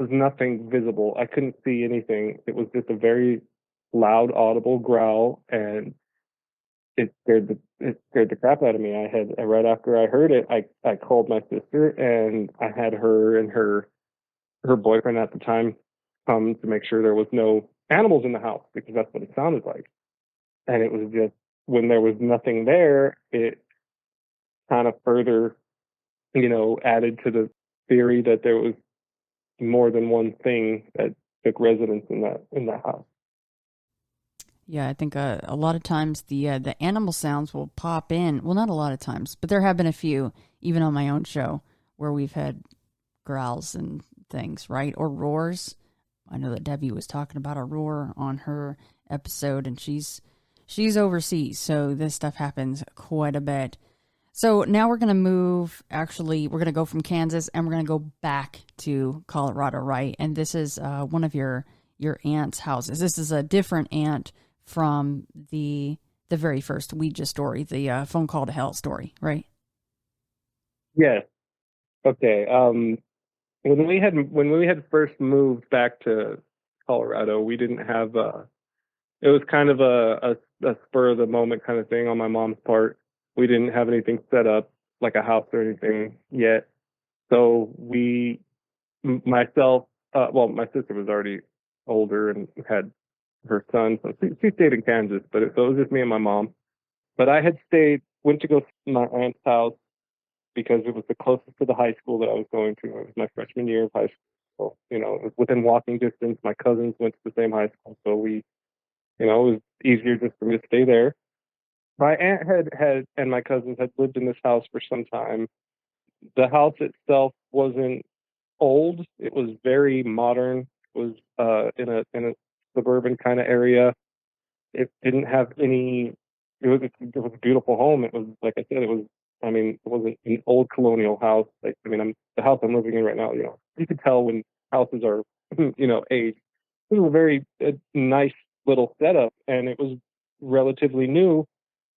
nothing visible. I couldn't see anything. It was just a very loud, audible growl, and it scared the crap out of me. Right after I heard it, I called my sister, and I had her and her boyfriend at the time come to make sure there was no animals in the house, because that's what it sounded like. And it was just, when there was nothing there, it kind of further, added to the theory that there was more than one thing that took residence in that house. Yeah, I think a lot of times the animal sounds will pop in. Well, not a lot of times, but there have been a few, even on my own show, where we've had growls and things, right? Or roars. I know that Debbie was talking about a roar on her episode, and she's overseas, so this stuff happens quite a bit. So now we're going to move, we're going to go from Kansas, and we're going to go back to Colorado, right? And this is one of your aunt's houses. This is a different aunt from the very first Ouija story, the phone call to hell story, right? Yes. Okay. When we had first moved back to Colorado, we didn't have it was kind of a spur of the moment kind of thing on my mom's part. We didn't have anything set up, like a house or anything yet. So my sister was already older and had her son, so she stayed in Kansas, so it was just me and my mom. But I had went to go to my aunt's house because it was the closest to the high school that I was going to. It was my freshman year of high school. So, it was within walking distance. My cousins went to the same high school, so it was easier just for me to stay there. My aunt and my cousins had lived in this house for some time. The house itself wasn't old. It was very modern. It was in a suburban kind of area. It didn't have any. It was a beautiful home. It was, like I said, it wasn't an old colonial house. The house I'm living in right now, you could tell when houses are, aged. It was a very nice little setup, and it was relatively new.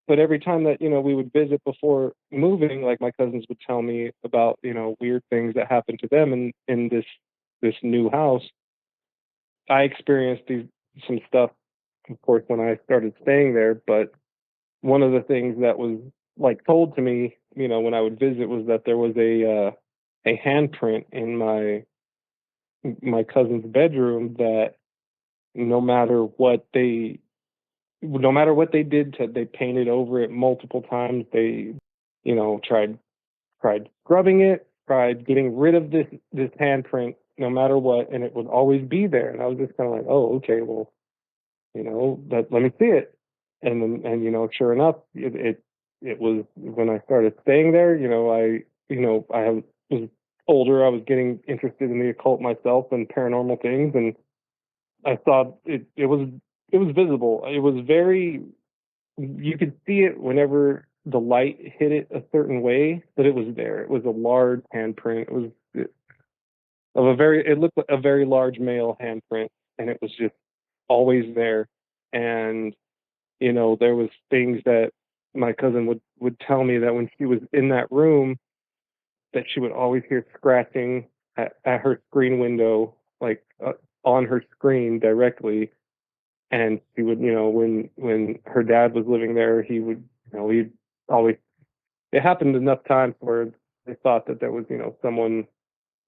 But every time that, we would visit before moving, like, my cousins would tell me about, weird things that happened to them in this new house. I experienced some stuff, of course, when I started staying there. But one of the things that was, like, told to me, when I would visit, was that there was a handprint in my cousin's bedroom that no matter what they did they painted over it multiple times. They, tried scrubbing it, tried getting rid of this handprint, no matter what, and it would always be there. And I was just kind of like, oh, okay, well, let me see it. And sure enough, it was, when I started staying there, I was older. I was getting interested in the occult myself and paranormal things, and I saw it. It was visible. It was very. You could see it whenever the light hit it a certain way, but it was there. It was a large handprint. It looked like a very large male handprint, and it was just always there. And there was things that my cousin would tell me, that when she was in that room, that she would always hear scratching at her screen window, like on her screen directly. And she would, when her dad was living there, he'd always, it happened enough times where they thought that there was, someone,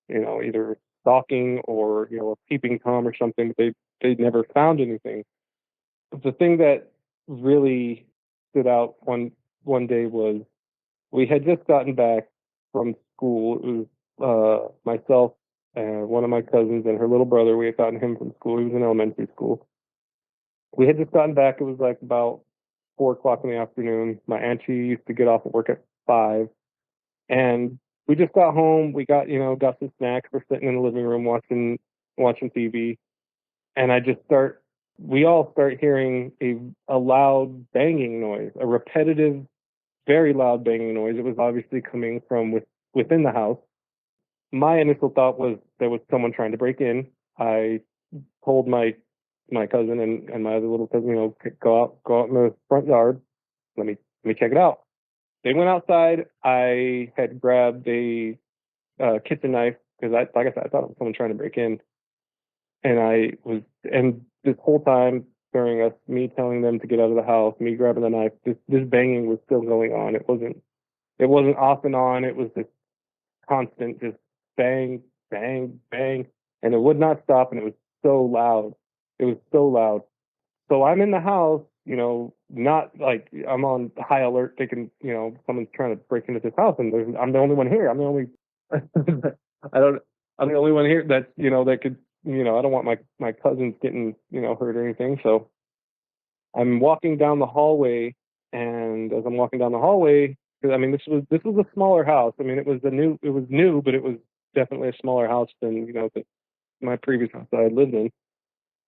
either stalking or, a peeping Tom or something, but they never found anything. But the thing that really stood out one day was we had just gotten back from school. It was myself and one of my cousins and her little brother. We had gotten him from school. He was in elementary school. We had just gotten back. It was like about 4 o'clock in the afternoon. My auntie used to get off of work at 5, and we just got home. We got some snacks. We're sitting in the living room watching TV, and we all start hearing a loud banging noise, a repetitive, very loud banging noise. It was obviously coming from within the house. My initial thought was there was someone trying to break in. I told my cousin and my other little cousin, go out in the front yard. Let me check it out. They went outside. I had grabbed a kitchen knife because like I said, I thought it was someone trying to break in. And this whole time during me telling them to get out of the house, me grabbing the knife, this banging was still going on. It wasn't off and on. It was this constant, just bang, bang, bang, and it would not stop. And it was so loud. It was so loud. So I'm in the house, not like I'm on high alert thinking, someone's trying to break into this house, and I'm the only one here. I'm the only, I'm the only one here that's, that could, I don't want my cousins getting, hurt or anything. So I'm walking down the hallway, and as I'm walking down the hallway, because I mean, this was a smaller house. I mean, it was new, but it was definitely a smaller house than, my previous house that I lived in.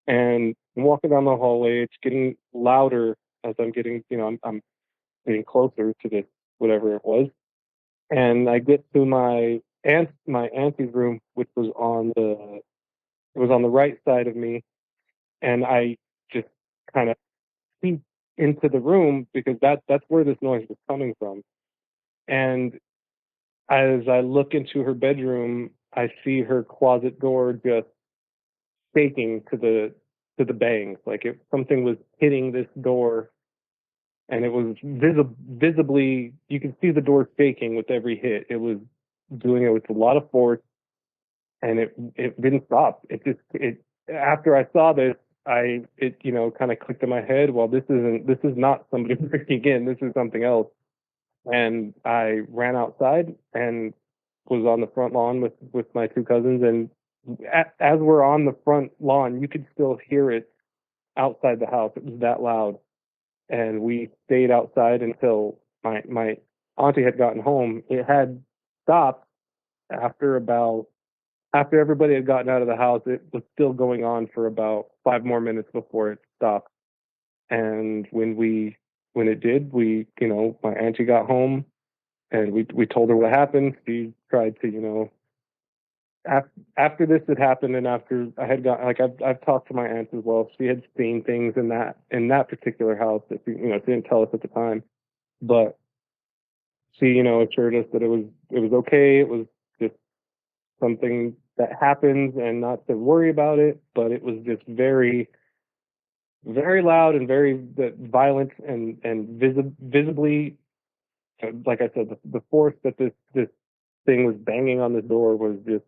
And I'm walking down the hallway. It's getting louder as I'm getting, I'm getting closer to this, whatever it was. And I get to my auntie's room, which was on the right side of me. And I just kind of peek into the room because that's where this noise was coming from. And as I look into her bedroom, I see her closet door just shaking to the bangs, like if something was hitting this door, and it was visibly, you could see the door shaking with every hit. It was doing it with a lot of force, and it didn't stop. After I saw this, it kind of clicked in my head. Well, this is not somebody breaking in. This is something else. And I ran outside and was on the front lawn with my two cousins. And as we're on the front lawn, you could still hear it outside the house. It was that loud. And we stayed outside until my auntie had gotten home. It had stopped after everybody had gotten out of the house. It was still going on for about 5 more minutes before it stopped. And when it did, my auntie got home, and we told her what happened. She tried to, after this had happened, and after I had got, like, I've talked to my aunt as well. She had seen things in that particular house that she didn't tell us at the time, but she assured us that it was okay. It was just something that happens, and not to worry about it. But it was just very, very loud and very violent, and visibly, like I said, the force that this thing was banging on the door was just.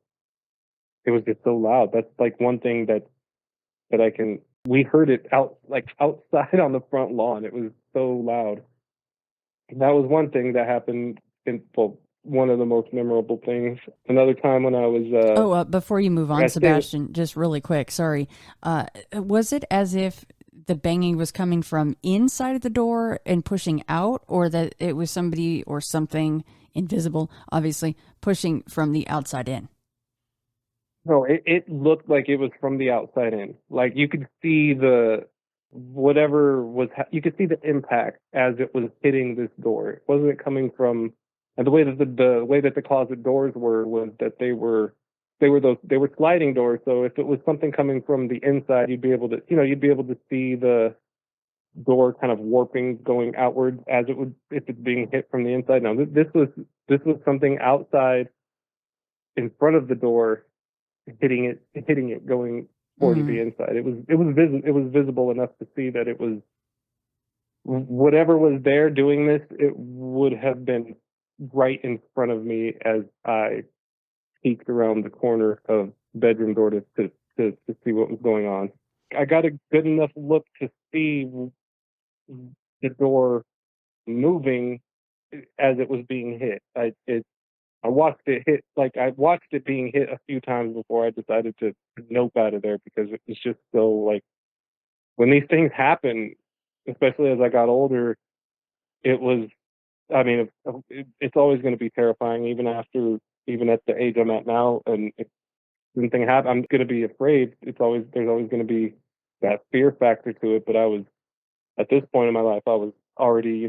It was just so loud. That's like one thing that we heard it outside on the front lawn. It was so loud. And that was one thing that happened one of the most memorable things. Another time when I was... before you move on, Sebastian, just really quick, sorry. Was it as if the banging was coming from inside of the door and pushing out, or that it was somebody or something invisible, obviously, pushing from the outside in? No, it looked like it was from the outside in. Like you could see you could see the impact as it was hitting this door. It wasn't coming from, and the way that the closet doors was that they were sliding doors. So if it was something coming from the inside, you'd be able to see the door kind of warping, going outwards as it would if it's being hit from the inside. Now this was something outside in front of the door, hitting it going toward the inside. It was visible enough to see that it was whatever was there doing this. It would have been right in front of me as I peeked around the corner of the bedroom door to see what was going on. I got a good enough look to see the door moving as it was being hit. I watched it hit, like I watched it being hit a few times before I decided to nope out of there, because it was just so, like, when these things happen, especially as I got older, it was, I mean, it's always going to be terrifying, even at the age I'm at now. And if something happens, I'm going to be afraid. There's always going to be that fear factor to it. But at this point in my life, I was already,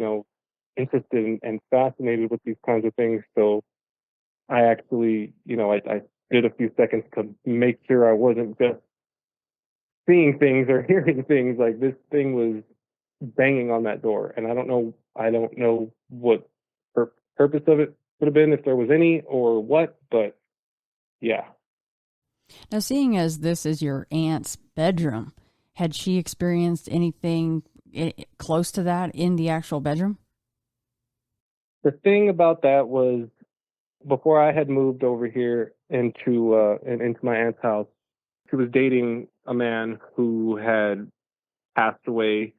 interested and fascinated with these kinds of things. So I actually, I did a few seconds to make sure I wasn't just seeing things or hearing things. Like, this thing was banging on that door, and I don't know what purpose of it would have been, if there was any or what, but yeah. Now, seeing as this is your aunt's bedroom, had she experienced anything close to that in the actual bedroom? The thing about that was, before I had moved over here into my aunt's house, she was dating a man who had passed away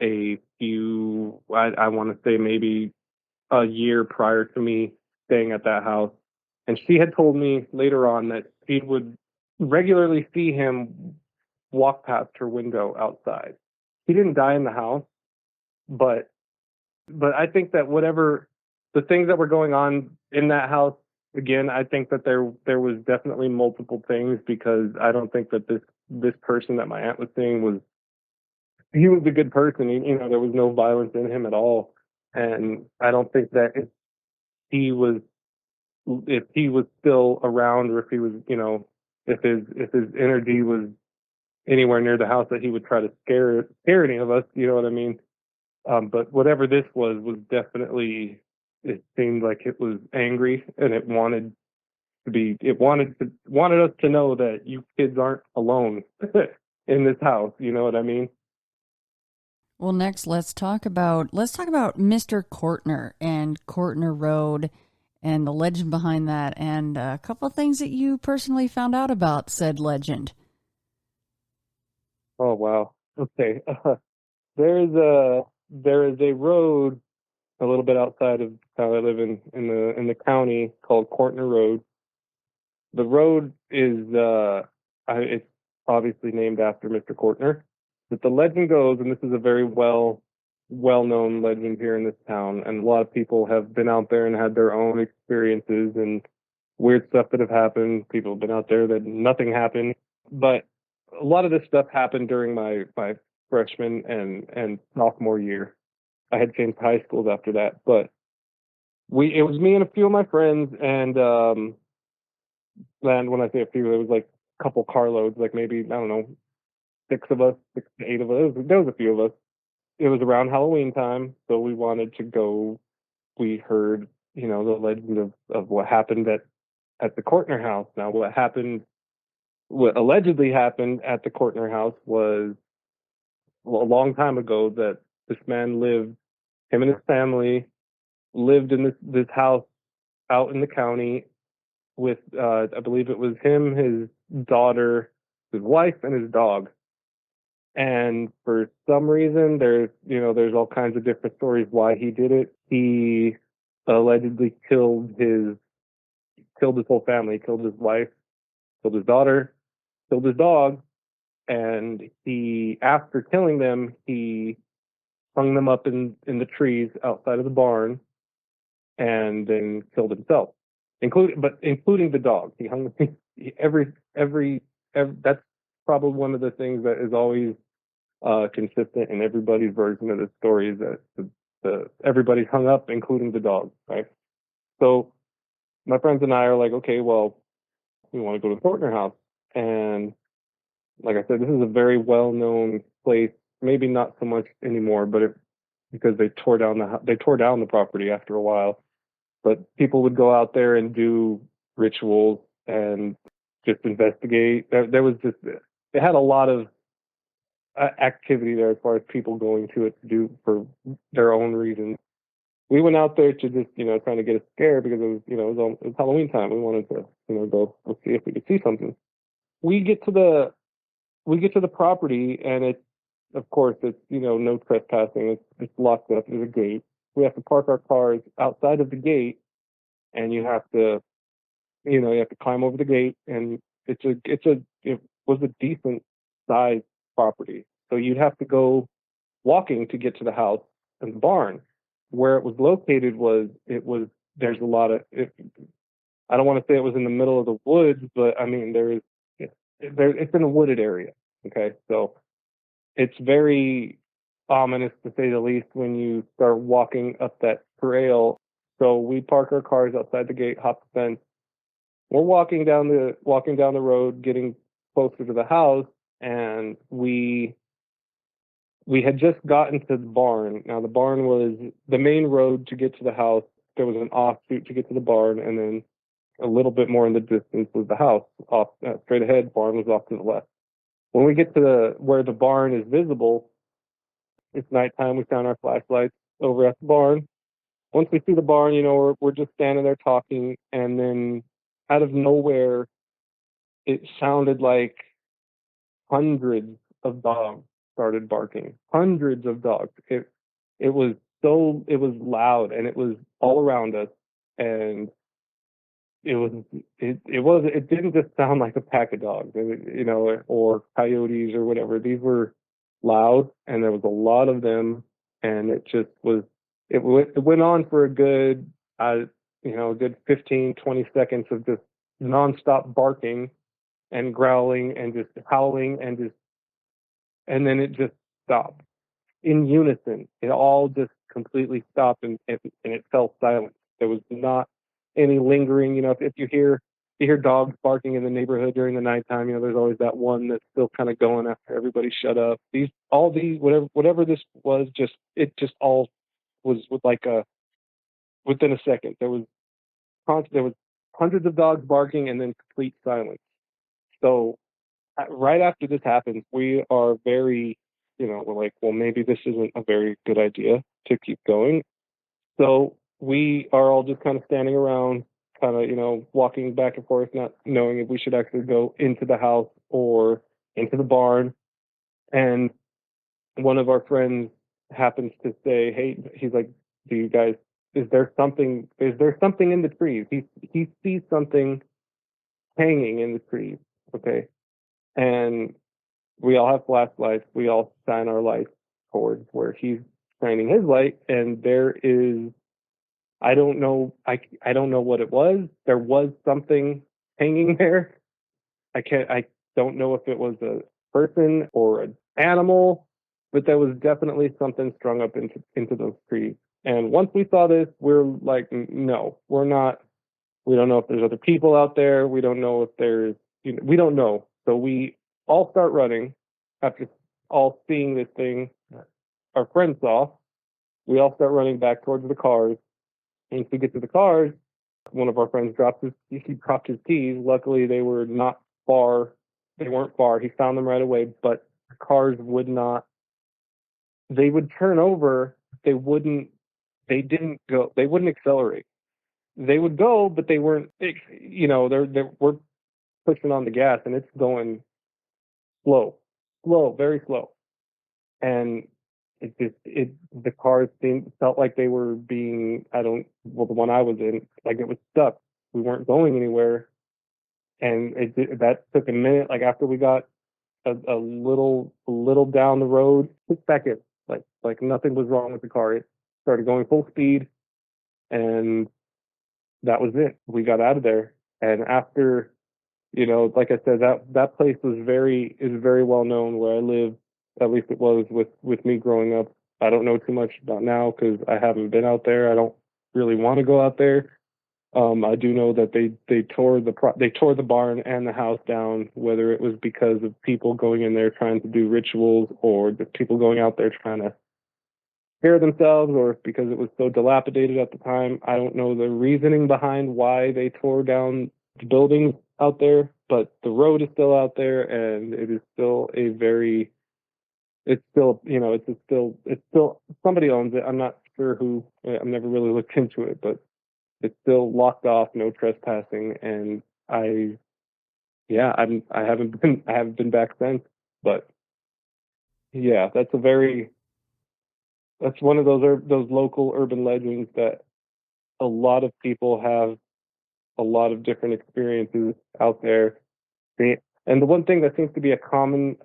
a few, I want to say maybe a year prior to me staying at that house. And she had told me later on that she would regularly see him walk past her window outside. He didn't die in the house, but I think that whatever the things that were going on in that house, again, I think that there was definitely multiple things, because I don't think that this person that my aunt was seeing he was a good person. There was no violence in him at all. And I don't think that he was still around, or if he was, if his energy was anywhere near the house, that he would try to scare any of us. You know what I mean? But whatever this was definitely, it seemed like it was angry, and it wanted us to know that you kids aren't alone in this house. You know what I mean? Well, next, let's talk about Mr. Courtner and Courtner Road and the legend behind that, and a couple of things that you personally found out about said legend. Oh wow. Okay. There is a road a little bit outside of how I live in the county, called Courtner Road. The road is it's obviously named after Mr. Courtner. But the legend goes, and this is a very well-known legend here in this town, and a lot of people have been out there and had their own experiences and weird stuff that have happened. People have been out there that nothing happened, but a lot of this stuff happened during my freshman and sophomore year. I had changed high schools after that, but it was me and a few of my friends, and when I say a few, it was like a couple carloads, like maybe, I don't know, 6 to 8 of us. There was a few of us. It was around Halloween time, so we wanted to go. We heard, the legend of what happened at the Courtner house. Now, what allegedly happened at the Courtner house was, a long time ago, that this man him and his family lived in this house out in the county with, I believe it was him, his daughter, his wife, and his dog. And for some reason, there's all kinds of different stories why he did it. He allegedly killed his whole family, killed his wife, killed his daughter, killed his dog, and after killing them, he hung them up in the trees outside of the barn, and then killed himself, including the dog. He hung every. That's probably one of the things that is always consistent in everybody's version of the story, is that everybody's hung up, including the dog, right? So my friends and I are like, okay, well, we want to go to the Fortner house. And like I said, this is a very well-known place, maybe not so much anymore, but because they tore down the property after a while. But people would go out there and do rituals and just investigate. There was just, it had a lot of activity there as far as people going to it to do for their own reasons. We went out there to just, trying to get a scare, because it was Halloween time. We wanted to, go see if we could see something. We get to the property, and of course, it's, no trespassing. It's locked up. There's a gate. we have to park our cars outside of the gate, and you have to, you have to climb over the gate, and it was a decent sized property. So you'd have to go walking to get to the house and the barn. Where it was located there's a lot of, I don't want to say it was in the middle of the woods, but I mean, it's in a wooded area. Okay. So it's very ominous to say the least when you start walking up that trail. So we park our cars outside the gate, hop the fence. We're walking down the road, getting closer to the house, and we had just gotten to the barn. Now the barn was the main road to get to the house. There was an offshoot to get to the barn, and then a little bit more in the distance was the house. Off straight ahead, barn was off to the left. When we get to where the barn is visible, it's nighttime. We found our flashlights over at the barn. Once we see the barn, we're just standing there talking, and then out of nowhere, it sounded like hundreds of dogs started barking. Hundreds of dogs. It was loud, and it was all around us, and it didn't just sound like a pack of dogs, or coyotes or whatever. These were loud, and there was a lot of them, and it went on for a good 15, 20 seconds of just nonstop barking and growling and just howling and then it just stopped in unison. It all just completely stopped, and it fell silent. There was not any lingering. If you hear dogs barking in the neighborhood during the nighttime, there's always that one that's still kind of going after everybody shut up. Whatever this was, it all was within a second. There was hundreds of dogs barking and then complete silence. So right after this happens, we are very, we're like, well, maybe this isn't a very good idea to keep going. So we are all just kind of standing around, kind of, walking back and forth, not knowing if we should actually go into the house or into the barn. And one of our friends happens to say, hey, he's like, do you guys, is there something in the trees? He sees something hanging in the trees. Okay. And we all have flashlights. We all shine our lights towards where he's shining his light. And there is, I don't know what it was. There was something hanging there. I don't know if it was a person or an animal, but there was definitely something strung up into those trees. And once we saw this, we're like, no, we're not. We don't know if there's other people out there. We don't know if there's, we don't know. So we all start running after all seeing this thing our friend saw. We all start running back towards the cars. And once we get to the cars, one of our friends dropped his keys. Luckily, they were not far. They weren't far. He found them right away, but the cars would not. They would turn over. They didn't go. They wouldn't accelerate. They would go, but they weren't. We're pushing on the gas, and it's going slow, very slow. And the cars felt like they were being, the one I was in, like it was stuck. We weren't going anywhere. And that took a minute. Like after we got a little down the road, 6 seconds, like nothing was wrong with the car. It started going full speed, and that was it. We got out of there. And after, like I said, that place is very well known where I live. At least it was with me growing up. I don't know too much about now because I haven't been out there. I don't really want to go out there. I do know that they tore the barn and the house down, whether it was because of people going in there trying to do rituals or the people going out there trying to scare themselves, or because it was so dilapidated at the time. I don't know the reasoning behind why they tore down the buildings out there, but the road is still out there, and it is still it's still somebody owns it. I'm not sure who. I've never really looked into it, but it's still locked off, no trespassing, and I haven't been back since. But yeah, that's a very that's one of those local urban legends that a lot of people have a lot of different experiences out there. And the one thing that seems to be a common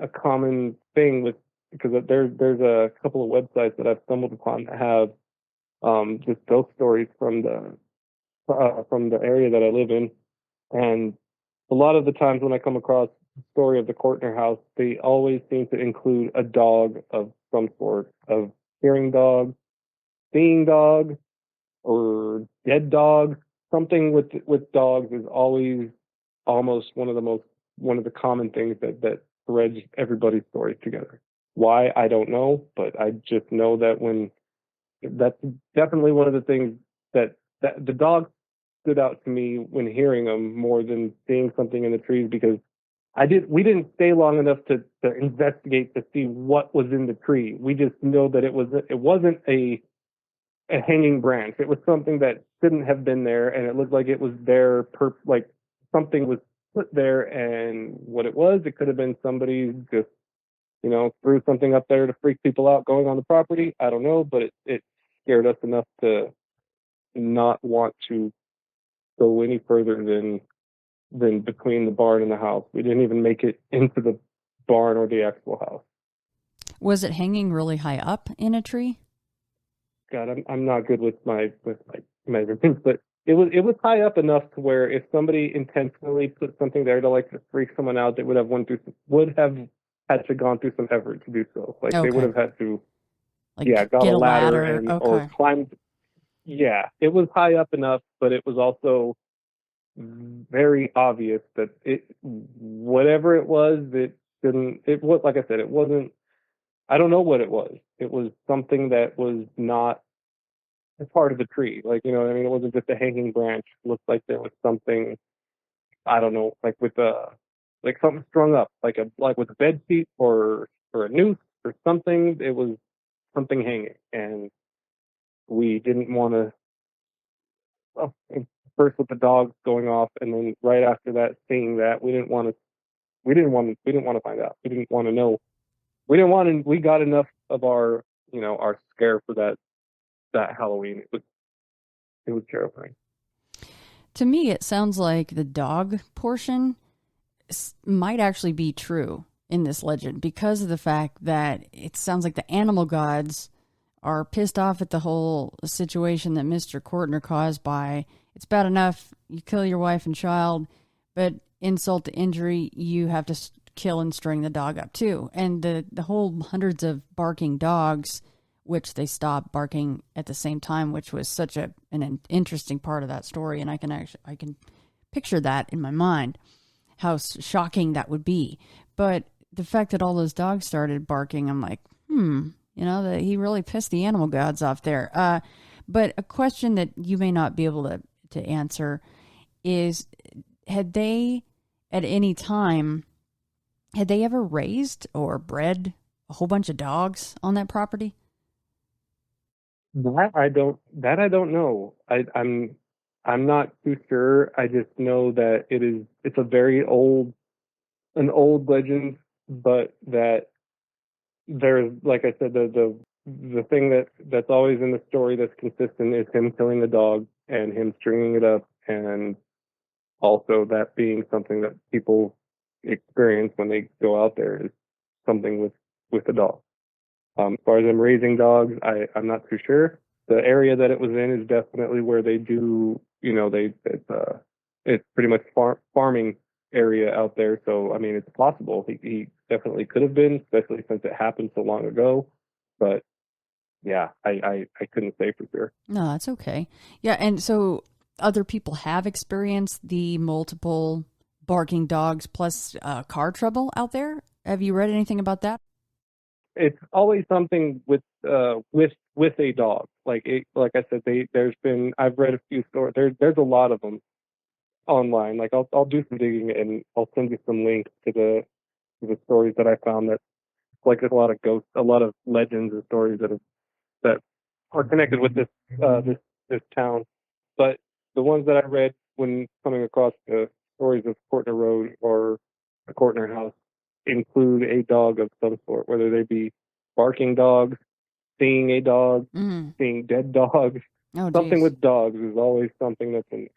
thing with, because there's a couple of websites that I've stumbled upon that have just ghost stories from the area that I live in, and a lot of the times when I come across the story of the Kortner house, they always seem to include a dog of some sort, of hearing dog, seeing dog, or dead dog. Something with dogs is always almost one of the common things that threads everybody's stories together. Why, I don't know, but I just know that that's definitely one of the things that the dog stood out to me when hearing them more than seeing something in the trees, because we didn't stay long enough to investigate to see what was in the tree. We just know that it wasn't a hanging branch. It was something that shouldn't have been there, and it looked like it was there like something was put there, and what it could have been somebody just, threw something up there to freak people out going on the property. I don't know, but it scared us enough to not want to go any further than between the barn and the house. We didn't even make it into the barn or the actual house. Was it hanging really high up in a tree? God, I'm not good with my measurements, but it was high up enough to where if somebody intentionally put something there to like to freak someone out, they would have had to gone through some effort to do so. Like They would have had to, got get a ladder and okay. or climbed. Yeah, it was high up enough, but it was also very obvious that whatever it was, it didn't. It was, like I said, it wasn't. I don't know what it was. It was something that was not a part of the tree. Like, you know what I mean? It wasn't just a hanging branch. It looked like there was something, I don't know, like like something strung up, like with a bed sheet or a noose or something. It was something hanging, and we didn't want to. Well, first with the dogs going off, and then right after that, seeing that, we didn't want to. We didn't want to find out. We didn't want to know. We didn't want to. We got enough of our scare for that Halloween. It was terrifying. To me, it sounds like the dog portion might actually be true in this legend, because of the fact that it sounds like the animal gods are pissed off at the whole situation that Mr. Kortner caused by, it's bad enough you kill your wife and child, but insult to injury, you have to kill and string the dog up too. And the whole hundreds of barking dogs, which they stopped barking at the same time, which was such an interesting part of that story. And I can picture that in my mind, how shocking that would be. But the fact that all those dogs started barking, I'm like, that he really pissed the animal gods off there. But a question that you may not be able to answer is, had they at any time, had they ever raised or bred a whole bunch of dogs on that property? That I don't know. I'm not too sure. I just know that it's a very an old legend, but that there's, like I said, the thing that's always in the story that's consistent is him killing the dog and him stringing it up, and also that being something that people experience when they go out there is something with the dog. As far as them raising dogs, I'm not too sure. The area that it was in is definitely where they do, it's pretty much farming area out there. So, I mean, it's possible. He definitely could have been, especially since it happened so long ago. But yeah, I couldn't say for sure. No, that's okay. Yeah, and so other people have experienced the multiple barking dogs plus car trouble out there. Have you read anything about that? It's always something with a dog. Like I said, I've read a few stories. There's a lot of them online. Like I'll do some digging and I'll send you some links to the stories that I found. That, like, there's a lot of ghosts, a lot of legends and stories that are connected with this town. But the ones that I read when coming across the stories of Kortner Road or the Kortner house include a dog of some sort, whether they be barking dogs, seeing a dog, Mm. seeing dead dogs. Oh, Something geez. with dogs is always something that's in.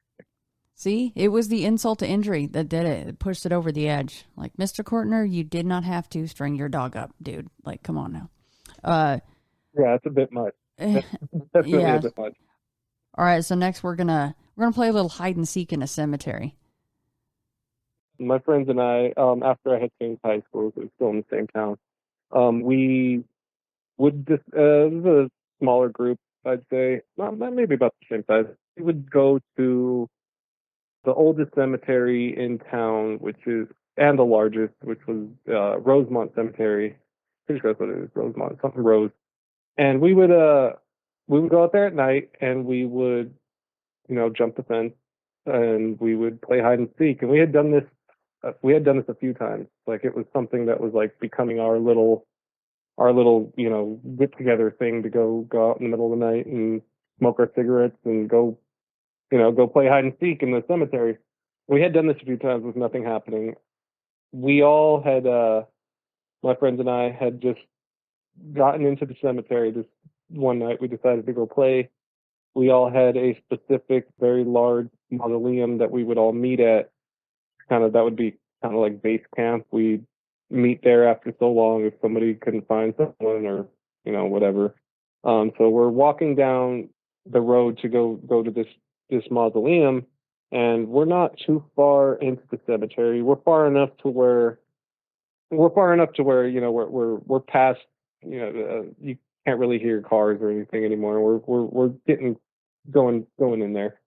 See, it was the insult to injury that did it. It pushed it over the edge. Like, Mr. Courtner, you did not have to string your dog up, dude. Like, come on now. Yeah, it's a bit much. That's definitely Yeah. a bit much. All right, so next we're gonna play a little hide and seek in a cemetery. My friends and I, after I had changed high schools, it was still in the same town. We would just, it was a smaller group, I'd say, not maybe about the same size. We would go to the oldest cemetery in town, and the largest, which was Rosemont Cemetery. Pretty sure that's what it is, Rosemont, something Rose. And we would go out there at night, and we would, jump the fence, and we would play hide and seek. And we had done this a few times. Like, it was something that was like becoming our little get together thing to go out in the middle of the night and smoke our cigarettes and go play hide and seek in the cemetery. We had done this a few times with nothing happening. We all had, my friends and I had just gotten into the cemetery this one night. We decided to go play. We all had a specific, very large mausoleum that we would all meet at. That would be kind of like base camp. We'd meet there after so long if somebody couldn't find someone or, whatever. So we're walking down the road to go to this mausoleum, and we're not too far into the cemetery. We're far enough to where we're past, you can't really hear cars or anything anymore. We're getting going in there,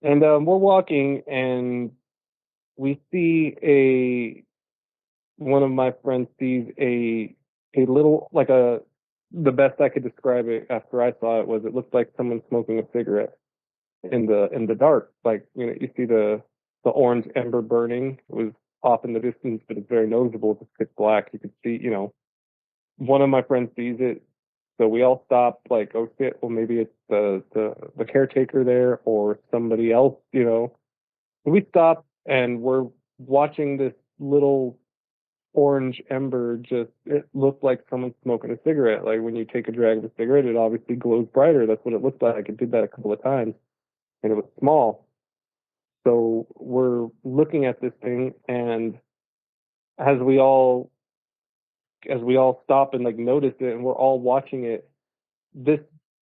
and we're walking, and we see one of my friends sees a little, like, the best I could describe it after I saw it was it looked like someone smoking a cigarette in the dark. Like, you see the orange ember burning. It was off in the distance, but it's very noticeable. It's pitch black. You could see, one of my friends sees it. So we all stop, like, oh shit, well, maybe it's the caretaker there or somebody else, We stop, and we're watching this little orange ember it looked like someone smoking a cigarette. Like, when you take a drag of a cigarette, it obviously glows brighter. That's what it looked like. It did that a couple of times, and it was small. So we're looking at this thing, and as we all stop and, like, notice it, and we're all watching it, this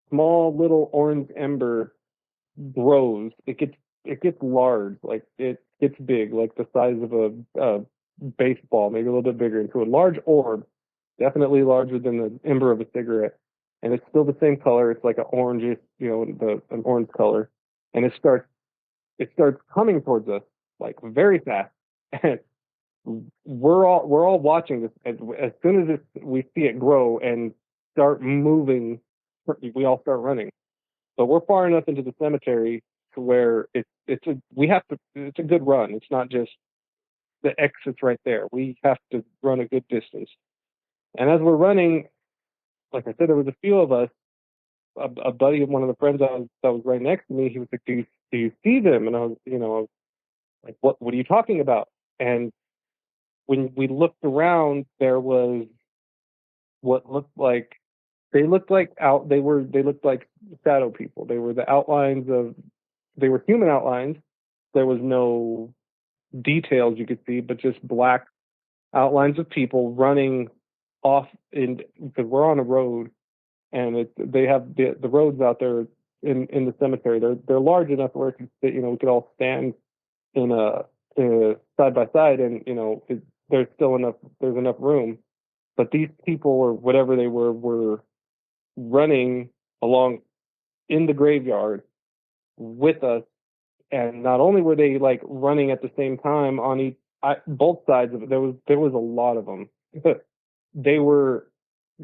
small little orange ember grows. It gets large. Like, it gets big, like the size of a baseball, maybe a little bit bigger, into a large orb, definitely larger than the ember of a cigarette. And it's still the same color. It's like an orangish, an orange color. And it starts coming towards us, like, very fast. And we're all watching this. As soon as we see it grow and start moving, we all start running. But we're far enough into the cemetery to where it's a good run. It's not just the exit's right there. We have to run a good distance. And as we're running, like I said, there was a few of us. A buddy of one of the friends that was right next to me, he was like, do you see them? And I was, like, what are you talking about? And when we looked around, there was what looked like they looked like shadow people. They were they were human outlines. There was no details you could see, but just black outlines of people running off because we're on a road, and they have the roads out there in the cemetery. They're large enough where we could all stand in a side by side, and there's enough room. But these people, or whatever they were running along in the graveyard with us. And not only were they, like, running at the same time on both sides of it, there was a lot of them. They were,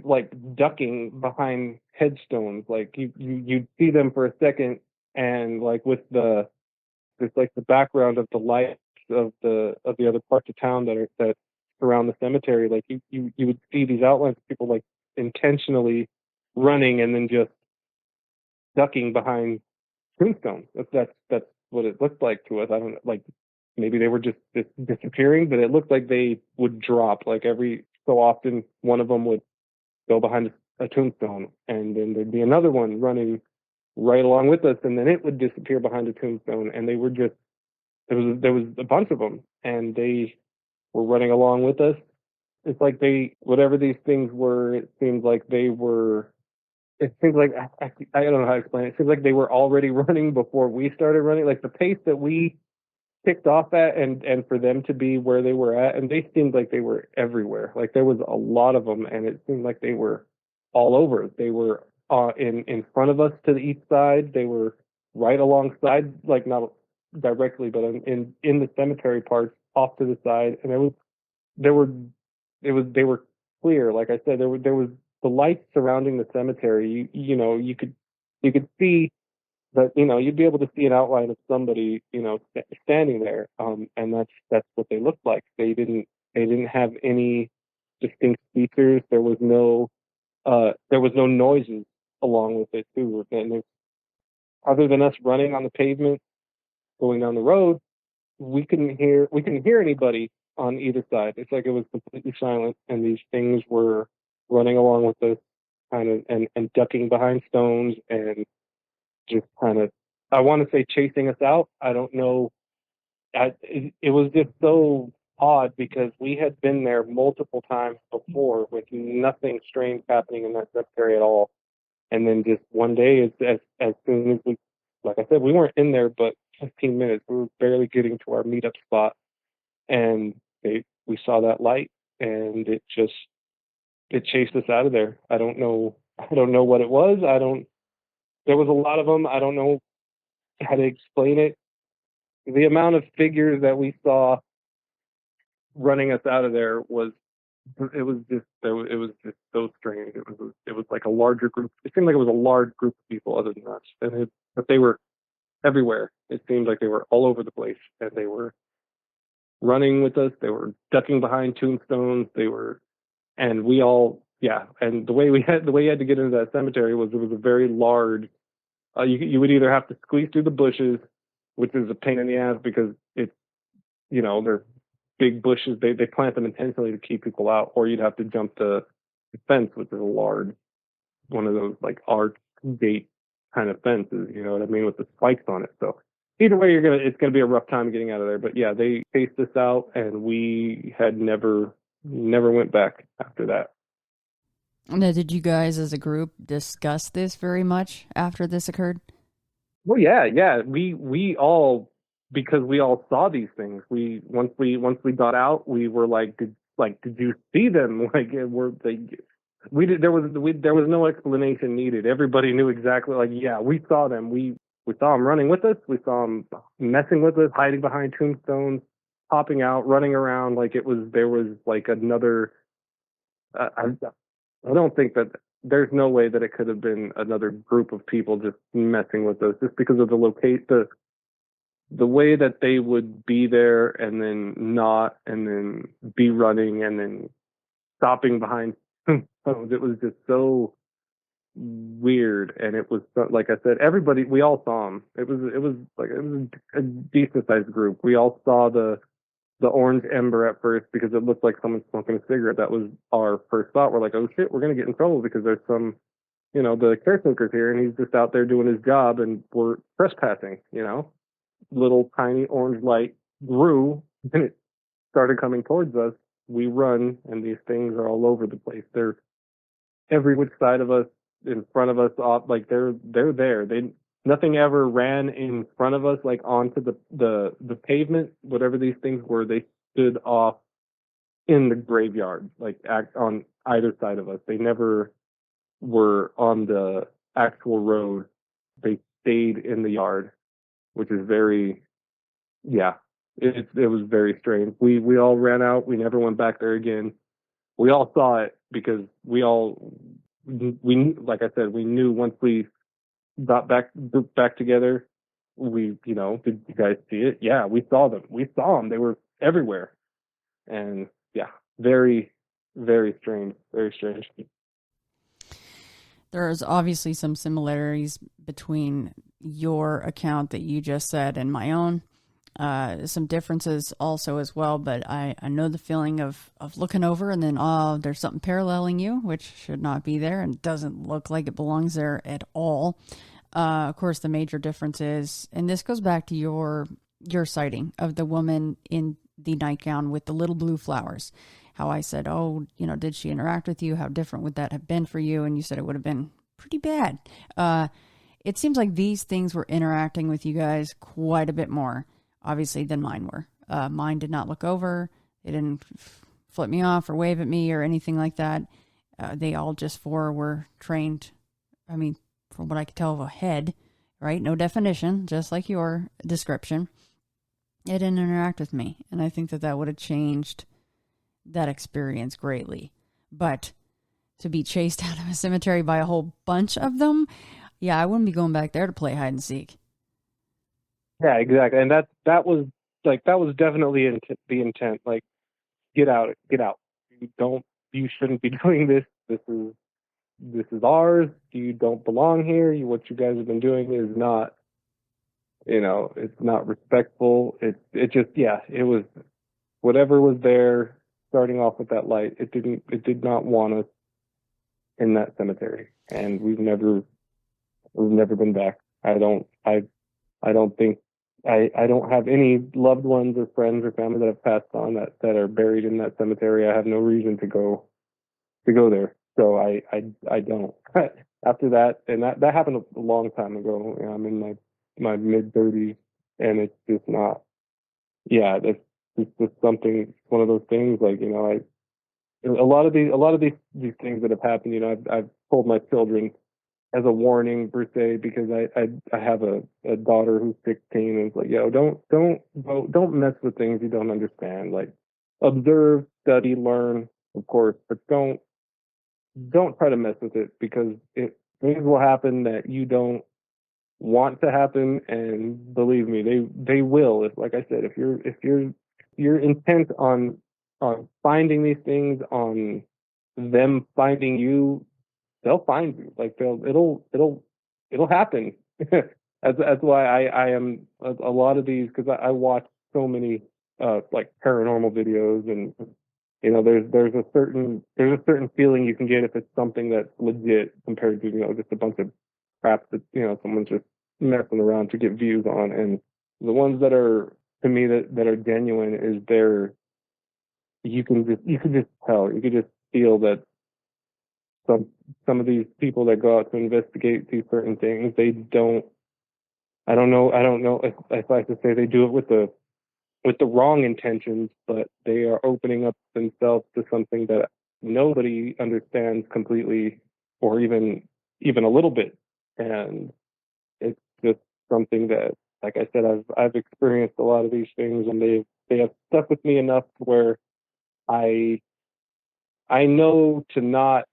like, ducking behind headstones. Like, you'd see them for a second, and, like, with the background of the lights of the other parts of town that surround the cemetery, like, you would see these outlines of people, like, intentionally running and then just ducking behind tombstones. That's what it looked like to us. I don't know, like, maybe they were just disappearing, but it looked like they would drop. Like, every so often, one of them would go behind a tombstone, and then there'd be another one running right along with us, and then it would disappear behind a tombstone, and they were just there was a bunch of them, and they were running along with us. It's like whatever these things were, it seems like I don't know how to explain it. It seems like they were already running before we started running. Like the pace that we picked off at, and for them to be where they were at, and they seemed like they were everywhere. Like there was a lot of them, and it seemed like they were all over. They were in front of us to the east side. They were right alongside, like not directly, but in the cemetery parts off to the side, and they were clear. Like I said, there was the lights surrounding the cemetery. You could see that, you'd be able to see an outline of somebody, standing there. And that's what they looked like. They didn't have any distinct features. There was no noises along with it too. And other than us running on the pavement, going down the road, we couldn't hear anybody on either side. It's like it was completely silent, and these things were running along with us, kind of, and ducking behind stones, and just kind of, I want to say, chasing us out. I don't know. It was just so odd because we had been there multiple times before with nothing strange happening in that cemetery at all. And then just one day, as soon as like I said, we weren't in there but 15 minutes. We were barely getting to our meetup spot, and we saw that light, and it chased us out of there. I don't know what it was. There was a lot of them. I don't know how to explain it. The amount of figures that we saw running us out of there was just so strange. It was like a larger group. It seemed like it was a large group of people other than us, but they were everywhere. It seemed like they were all over the place, and they were running with us. They were ducking behind tombstones. And we all, yeah. And the way you had to get into that cemetery was, it was a very large. You would either have to squeeze through the bushes, which is a pain in the ass because it's, they're big bushes. They plant them intentionally to keep people out, or you'd have to jump the fence, which is a large, one of those like arch gate kind of fences, you know what I mean, with the spikes on it. So either way, it's gonna be a rough time getting out of there. But yeah, they chased us out, and we had never went back after that. Now, did you guys as a group discuss this very much after this occurred? Well, yeah. We all, because we all saw these things. Once we got out, we were like, did you see them? Like, there was no explanation needed. Everybody knew exactly. Like, yeah, we saw them. We saw them running with us. We saw them messing with us, hiding behind tombstones, popping out, running around. Like there was like another. I don't think that there's no way that it could have been another group of people just messing with us, just because of the way that they would be there and then not, and then be running and then stopping behind. It was just so weird. And it was, like I said, we all saw them. It was a decent sized group. We all saw the orange ember at first because it looked like someone smoking a cigarette. That was our first thought. We're like, oh shit, we're going to get in trouble because there's some, the caretaker's here and he's just out there doing his job and we're trespassing, Little tiny orange light grew and it started coming towards us. We run, and these things are all over the place. They're every which side of us, in front of us, off, like they're there. Nothing ever ran in front of us, like onto the pavement. Whatever these things were, they stood off in the graveyard, like on either side of us. They never were on the actual road. They stayed in the yard, which is very, yeah, it was very strange. We all ran out. We never went back there again. We all saw it because we like I said, we knew once we got back together, did you guys see it? Yeah, we saw them. They were everywhere. And yeah, very, very strange. Very strange. There's obviously some similarities between your account that you just said and my own. some differences also as well, but I know the feeling of looking over and then, oh, there's something paralleling you, which should not be there and doesn't look like it belongs there at all. Of course, the major difference is, and this goes back to your sighting of the woman in the nightgown with the little blue flowers. How I said, oh, did she interact with you? How different would that have been for you? And you said it would have been pretty bad. It seems like these things were interacting with you guys quite a bit more, obviously, than mine were. Mine did not look over. They didn't flip me off or wave at me or anything like that. They all just were trained, I mean, from what I could tell of a head, right? No definition, just like your description. It didn't interact with me. And I think that would have changed that experience greatly. But to be chased out of a cemetery by a whole bunch of them, yeah, I wouldn't be going back there to play hide and seek. Yeah, exactly. And that was definitely the intent. Like, get out. You shouldn't be doing this. This is ours. You don't belong here. What you guys have been doing is not, it's not respectful. It was whatever was there starting off with that light. It did not want us in that cemetery. And we've never been back. I don't have any loved ones or friends or family that have passed on that are buried in that cemetery. I have no reason to go there. So I don't. After that, and that happened a long time ago. I'm in my mid-30s, and it's just not. Yeah, it's just something. It's one of those things. Like, a lot of these things that have happened. I've told my children as a warning per se, because I have a daughter who's 16, and it's like, don't mess with things you don't understand. Like, observe, study, learn, of course, but don't try to mess with it, because things will happen that you don't want to happen, and believe me, they will. If, like I said, if you're intent on finding these things, on them finding you, they'll find you. Like, it'll happen. That's why I am a lot of these, because I watch so many like paranormal videos, and there's a certain feeling you can get if it's something that's legit compared to just a bunch of crap that someone's just messing around to get views on. And the ones that are, to me, that are genuine, is you can just tell, you can just feel that some of these people that go out to investigate these certain things, I don't know if I could say they do it with the wrong intentions, but they are opening up themselves to something that nobody understands completely, or even a little bit. And it's just something that, like I said, I've experienced a lot of these things, and they have stuck with me enough to where I know to not,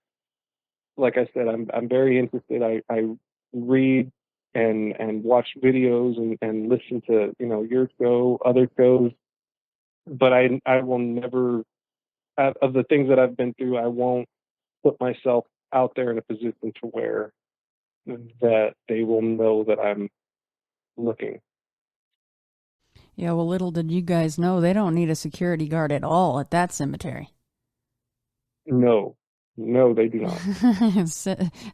like I said, I'm very interested. I read and watch videos and listen to your show, other shows, but I will never, of the things that I've been through, I won't put myself out there in a position to where that they will know that I'm looking. Yeah, well, little did you guys know, they don't need a security guard at all at that cemetery. No, they do not.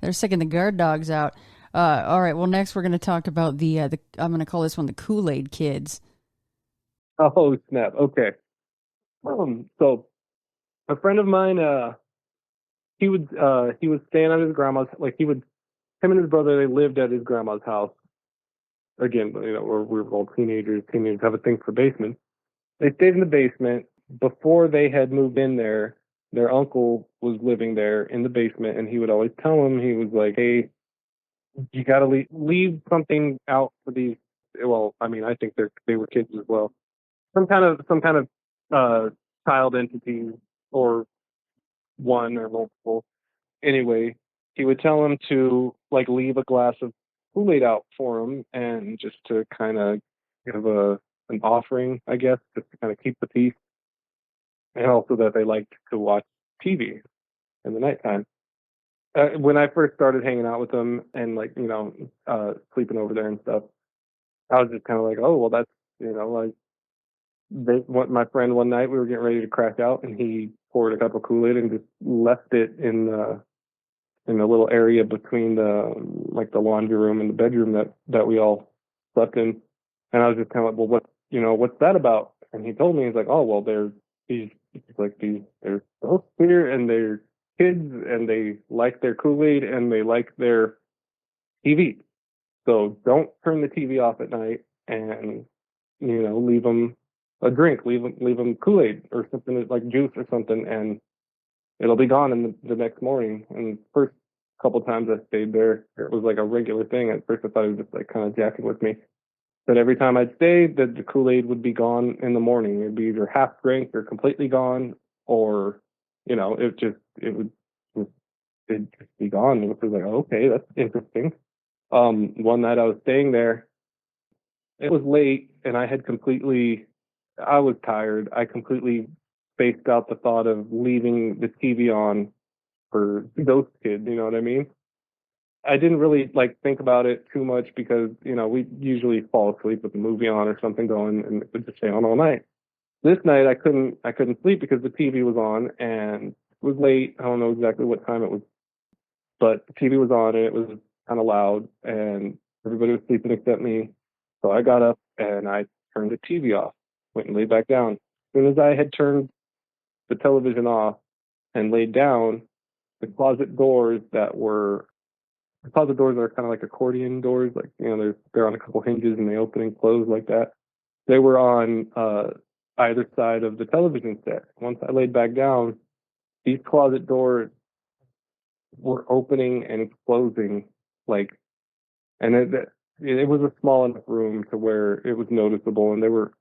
They're sicking the guard dogs out. All right, well, next we're going to talk about the I'm going to call this one the Kool-Aid kids. Oh, snap. Okay. So a friend of mine, he was staying at his grandma's. Like, him and his brother, they lived at his grandma's house. Again, we're all teenagers. Teenagers have a thing for basements. They stayed in the basement. Before they had moved in there, their uncle was living there in the basement, and he would always tell them, he was like, "Hey, you got to leave something out for these." Well, I mean, I think they were kids as well. Some kind of child entity, or one or multiple. Anyway, he would tell him to, like, leave a glass of Kool-Aid out for him, and just to kind of give an offering, I guess, just to kind of keep the peace, and also that they liked to watch TV in the nighttime. When I first started hanging out with them and, like, sleeping over there and stuff, I was just kind of like, oh, well, Like my friend one night, we were getting ready to crash out, and he poured a cup of Kool-Aid and just left it in the little area between the laundry room and the bedroom that we all slept in. And I was just kind of like, well, what's that about? And he told me, he's like, oh, well, there's ghosts here, and they're kids, and they like their Kool-Aid, and they like their TV. So don't turn the TV off at night, and leave them a drink, leave them Kool-Aid or something like juice or something, and it'll be gone in the next morning. And first couple times I stayed there, it was like a regular thing. At first I thought he was just like kind of jacking with me. But every time I'd stay, the Kool-Aid would be gone in the morning. It'd be either half drank or completely gone, or it'd just be gone. And it was like, okay, that's interesting. One night I was staying there. It was late, and I was tired. I completely spaced out the thought of leaving the TV on for those kids. You know what I mean? I didn't really think about it too much because, we usually fall asleep with the movie on or something going, and it would just stay on all night. This night I couldn't sleep because the TV was on, and it was late. I don't know exactly what time it was, but the TV was on, and it was kind of loud, and everybody was sleeping except me. So I got up and I turned the TV off, went and laid back down. As soon as I had turned the television off and laid down, the closet doors are kind of like accordion doors, they're on a couple hinges and they open and close like that. They were on either side of the television set. Once I laid back down, these closet doors were opening and closing, and it was a small enough room to where it was noticeable, and they were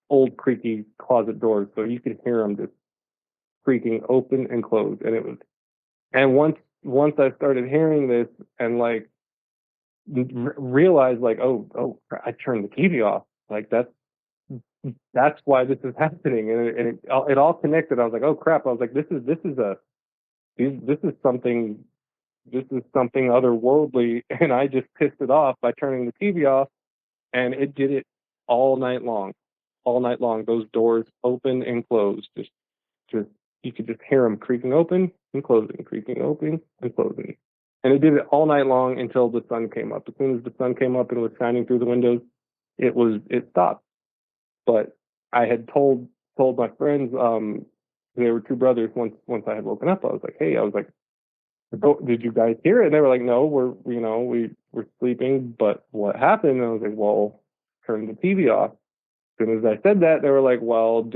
old creaky closet doors, so you could hear them just creaking open and close. And once I started hearing this and realized oh, I turned the TV off. That's why this is happening, and it all connected. I was like, oh crap! I was like, this is something otherworldly, and I just pissed it off by turning the TV off, and it did it all night long. All night long, those doors open and close. Just you could just hear them creaking open and closing, creaking open and closing. And it did it all night long until the sun came up. As soon as the sun came up and was shining through the windows, it stopped. But I had told my friends, they were two brothers. Once I had woken up, I was like, hey, did you guys hear it? And they were like, no, we're sleeping. But what happened? And I was like, well, turn the TV off. As soon as I said that, they were like, well,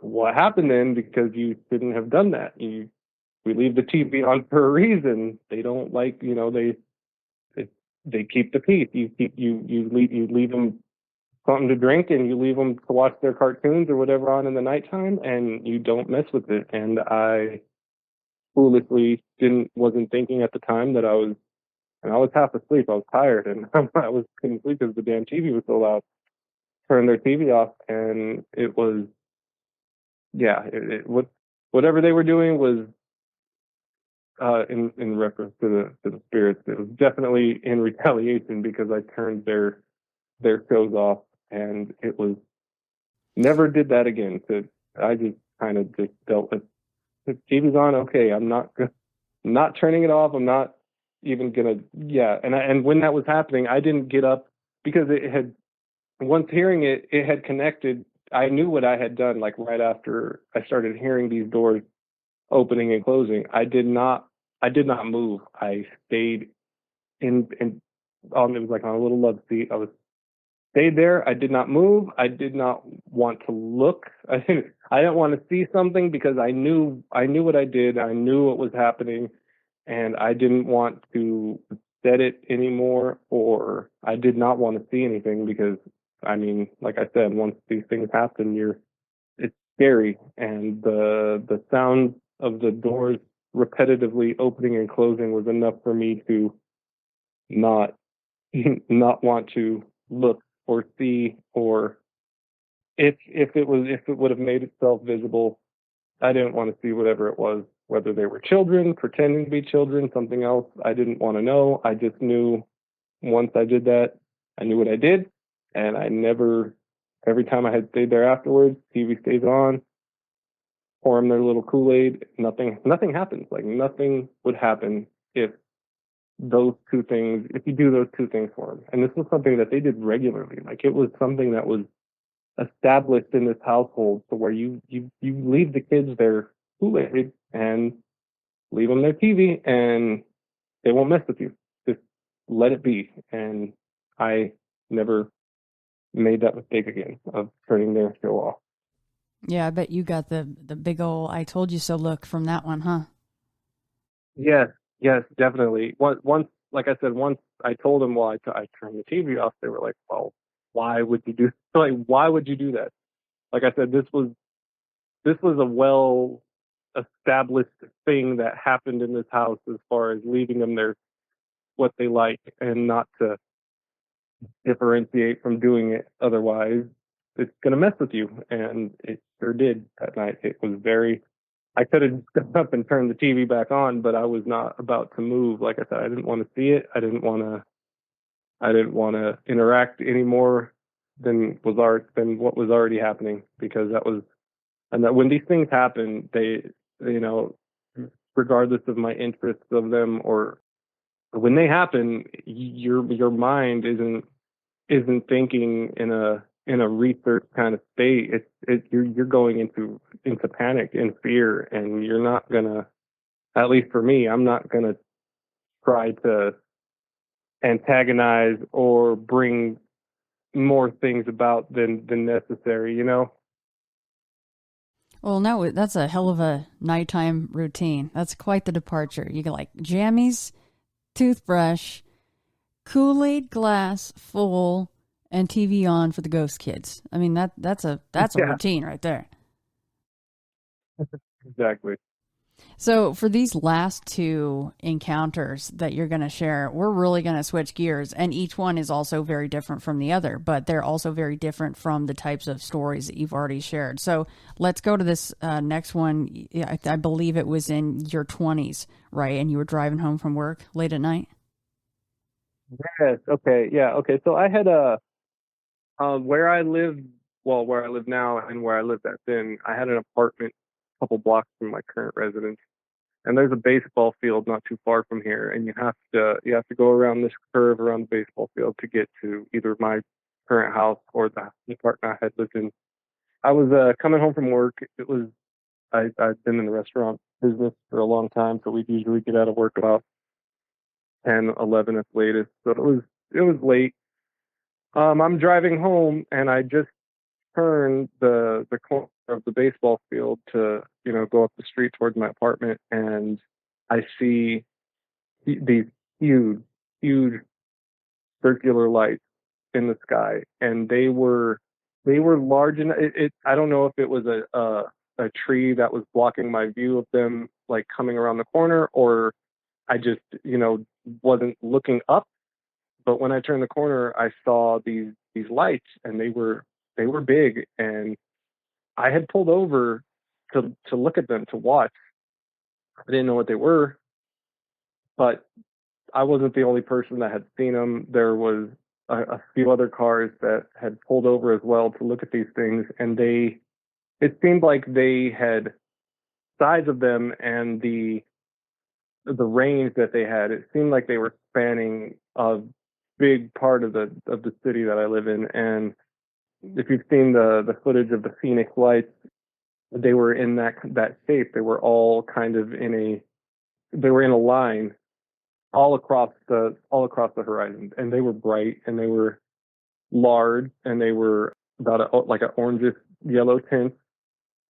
what happened then? Because you shouldn't have done that. We leave the TV on for a reason. They don't they keep the peace. You leave them something to drink, and you leave them to watch their cartoons or whatever on in the nighttime, and you don't mess with it. And I foolishly wasn't thinking at the time that I was half asleep. I was tired, and I couldn't sleep because the damn TV was so loud. Turned their TV off, and it was, whatever they were doing was in reference to the spirits. It was definitely in retaliation because I turned their shows off, and it was never did that again. So I just kind of just dealt with the TV's on. Okay, I'm not turning it off. I'm not even gonna. Yeah, and when that was happening, I didn't get up because it had. Once hearing it, it had connected. I knew what I had done. Right after I started hearing these doors opening and closing, I did not move. I stayed in it was like on a little love seat. I stayed there. I did not move. I did not want to look. I didn't want to see something because I knew what I did. I knew what was happening, and I didn't want to set it anymore, or I did not want to see anything because, like I said, once these things happen, it's scary, and the sound of the doors repetitively opening and closing was enough for me to not want to look or see, or if it would have made itself visible, I didn't want to see whatever it was, whether they were children pretending to be children, something else. I didn't want to know. I just knew once I did that, I knew what I did, And I never, every time I had stayed there afterwards, TV stays on, pour them their little Kool-Aid, nothing happens. Like nothing would happen if if you do those two things for them. And this was something that they did regularly. Like it was something that was established in this household, to where you leave the kids their Kool-Aid and leave them their TV, and they won't mess with you. Just let it be. And I never made that mistake again of turning their show off. Yeah, I bet you got the big old "I told you so" look from that one, huh? Yes, definitely. Once, like I said, once I told them, well, I turned the TV off, they were like, well, why would you do like why would you do that? Like I said, this was a well established thing that happened in this house, as far as leaving them their what they like and not to differentiate from doing it. Otherwise, it's gonna mess with you, and it sure did that night. It was very. I could have got up and turned the TV back on, but I was not about to move. Like I said, I didn't want to see it. I didn't want to interact any more than what was already happening, because when these things happen, they, regardless of my interests of them, or when they happen, your mind isn't thinking in a research kind of state. You're going into panic and fear, and you're not gonna, at least for me, I'm not gonna try to antagonize or bring more things about than necessary, Well, no, that's a hell of a nighttime routine. That's quite the departure. You get like jammies, toothbrush, Kool-Aid glass full, and TV on for the ghost kids. I mean, that's a routine right there. Exactly. So for these last two encounters that you're going to share, we're really going to switch gears, and each one is also very different from the other, but they're also very different from the types of stories that you've already shared. So let's go to this next one. I believe it was in your 20s, right? And you were driving home from work late at night? Yes. Okay. Yeah. Okay. So I had where I live now and where I lived back then, I had an apartment a couple blocks from my current residence. And there's a baseball field not too far from here, and you have to go around this curve around the baseball field to get to either my current house or the apartment I had lived in. I was coming home from work. I've been in the restaurant business for a long time, so we'd usually get out of work about 10, 11 at the latest. So it was late. I'm driving home, and I just turned the corner of the baseball field to go up the street towards my apartment, and I see these huge circular lights in the sky, and they were large enough. I don't know if it was a tree that was blocking my view of them, like coming around the corner, or I just wasn't looking up. But when I turned the corner, I saw these lights, and they were big, and I had pulled over to look at them, to watch. I didn't know what they were, but I wasn't the only person that had seen them. There was a few other cars that had pulled over as well to look at these things, and it seemed like they had size of them and the range that they had. It seemed like they were spanning a big part of the city that I live in. And if you've seen the footage of the Phoenix lights, they were in that shape. They were all kind of in a line all across the horizon, and they were bright, and they were large, and they were about like an orangish yellow tint,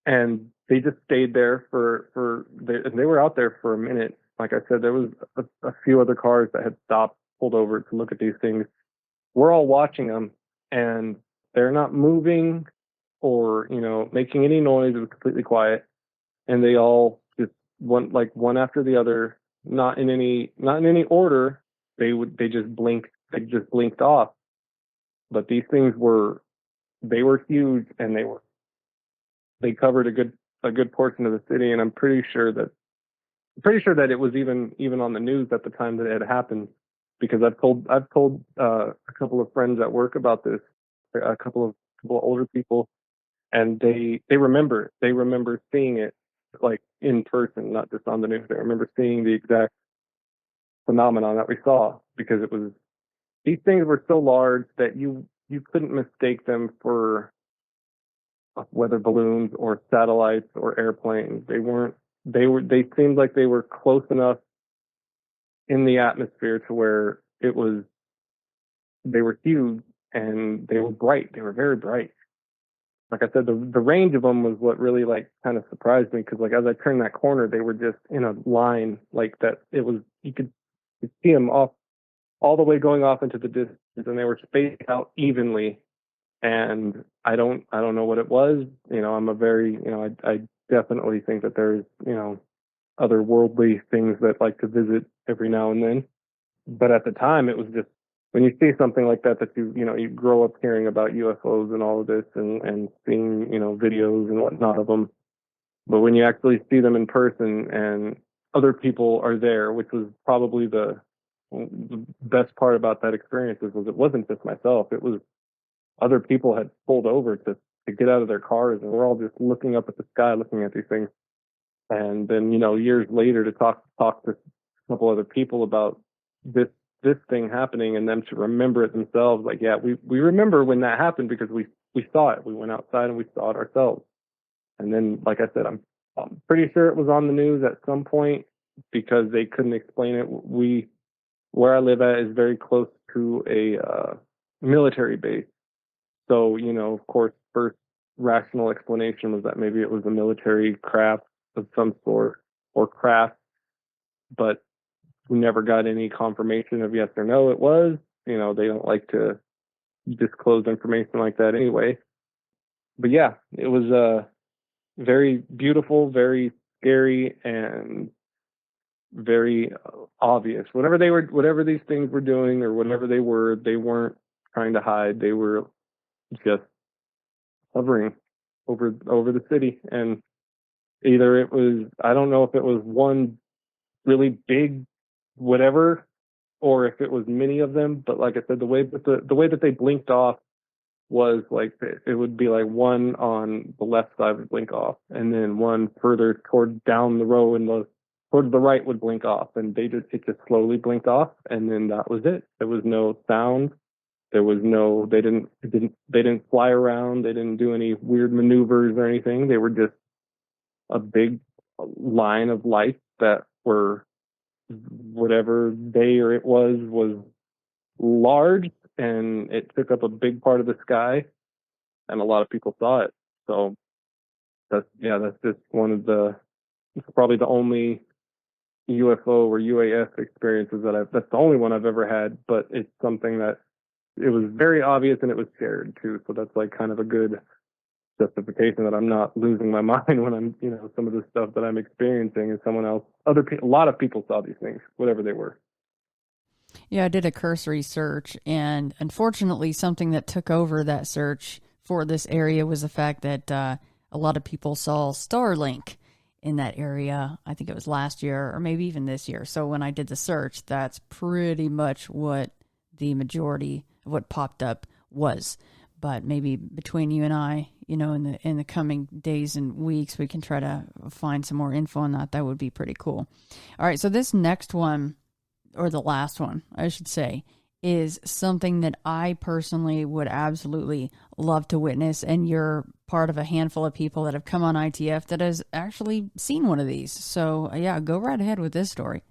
and they just stayed there and they were out there for a minute. Like I said, there was a few other cars that had stopped, pulled over to look at these things. We're all watching them, and they're not moving or making any noise. It was completely quiet, and they all just one after the other, not in any order. They just blinked. They just blinked off. But these things were huge, and they covered a good portion of the city. And I'm pretty sure that it was even on the news at the time that it had happened, because I've told a couple of friends at work about this, a couple of older people, and they remember seeing it like in person, not just on the news. They remember seeing the exact phenomenon that we saw, because these things were so large that you couldn't mistake them for weather balloons or satellites or airplanes. They seemed like they were close enough in the atmosphere to where they were huge, and they were bright. They were very bright. Like I said, the range of them was what really like kind of surprised me, because like as I turned that corner, they were just in a line like that. You could see them all the way going off into the distance, and they were spaced out evenly. And I don't know what it was. I definitely think that there's otherworldly things that like to visit every now and then. But at the time, it was just, when you see something like that you grow up hearing about UFOs and all of this, and seeing videos and whatnot of them. But when you actually see them in person and other people are there, which was probably the best part about that experience, was it wasn't just myself. It was other people had pulled over to get out of their cars, and we're all just looking up at the sky, looking at these things. And then, years later, to talk to a couple other people about this thing happening, and them to remember it themselves. Like, yeah, we remember when that happened, because we saw it. We went outside and we saw it ourselves. And then, like I said, I'm pretty sure it was on the news at some point, because they couldn't explain it. Where I live at is very close to a military base. So, of course, first rational explanation was that maybe it was a military craft of some sort, or craft, but we never got any confirmation of yes or no it was. They don't like to disclose information like that anyway. But yeah, it was very beautiful, very scary, and very obvious. Whatever these things were doing, or whatever they weren't trying to hide. They were just hovering over the city. And either it was, I don't know if it was one really big whatever, or if it was many of them. But like I said, the way that they blinked off was like, it would be like one on the left side would blink off, and then one further toward down the row and towards the right would blink off, and it just slowly blinked off, and then that was it. There was no sound. There was no, they didn't fly around. They didn't do any weird maneuvers or anything. They were just a big line of lights that were, whatever they or it was large, and it took up a big part of the sky, and a lot of people saw it. So that's just it's probably the only UFO or UAS experiences that's the only one I've ever had, but it's something that it was very obvious, and it was shared too. So that's like kind of a good justification that I'm not losing my mind when I'm, some of the stuff that I'm experiencing, and a lot of people saw these things, whatever they were. Yeah, I did a cursory search, and unfortunately something that took over that search for this area was the fact that a lot of people saw Starlink in that area. I think it was last year, or maybe even this year. So when I did the search, that's pretty much what the majority of what popped up was. But maybe between you and I, in the coming days and weeks, we can try to find some more info on that. That would be pretty cool. All right, so this next one, or the last one, I should say, is something that I personally would absolutely love to witness. And you're part of a handful of people that have come on ITF that has actually seen one of these. So yeah, go right ahead with this story.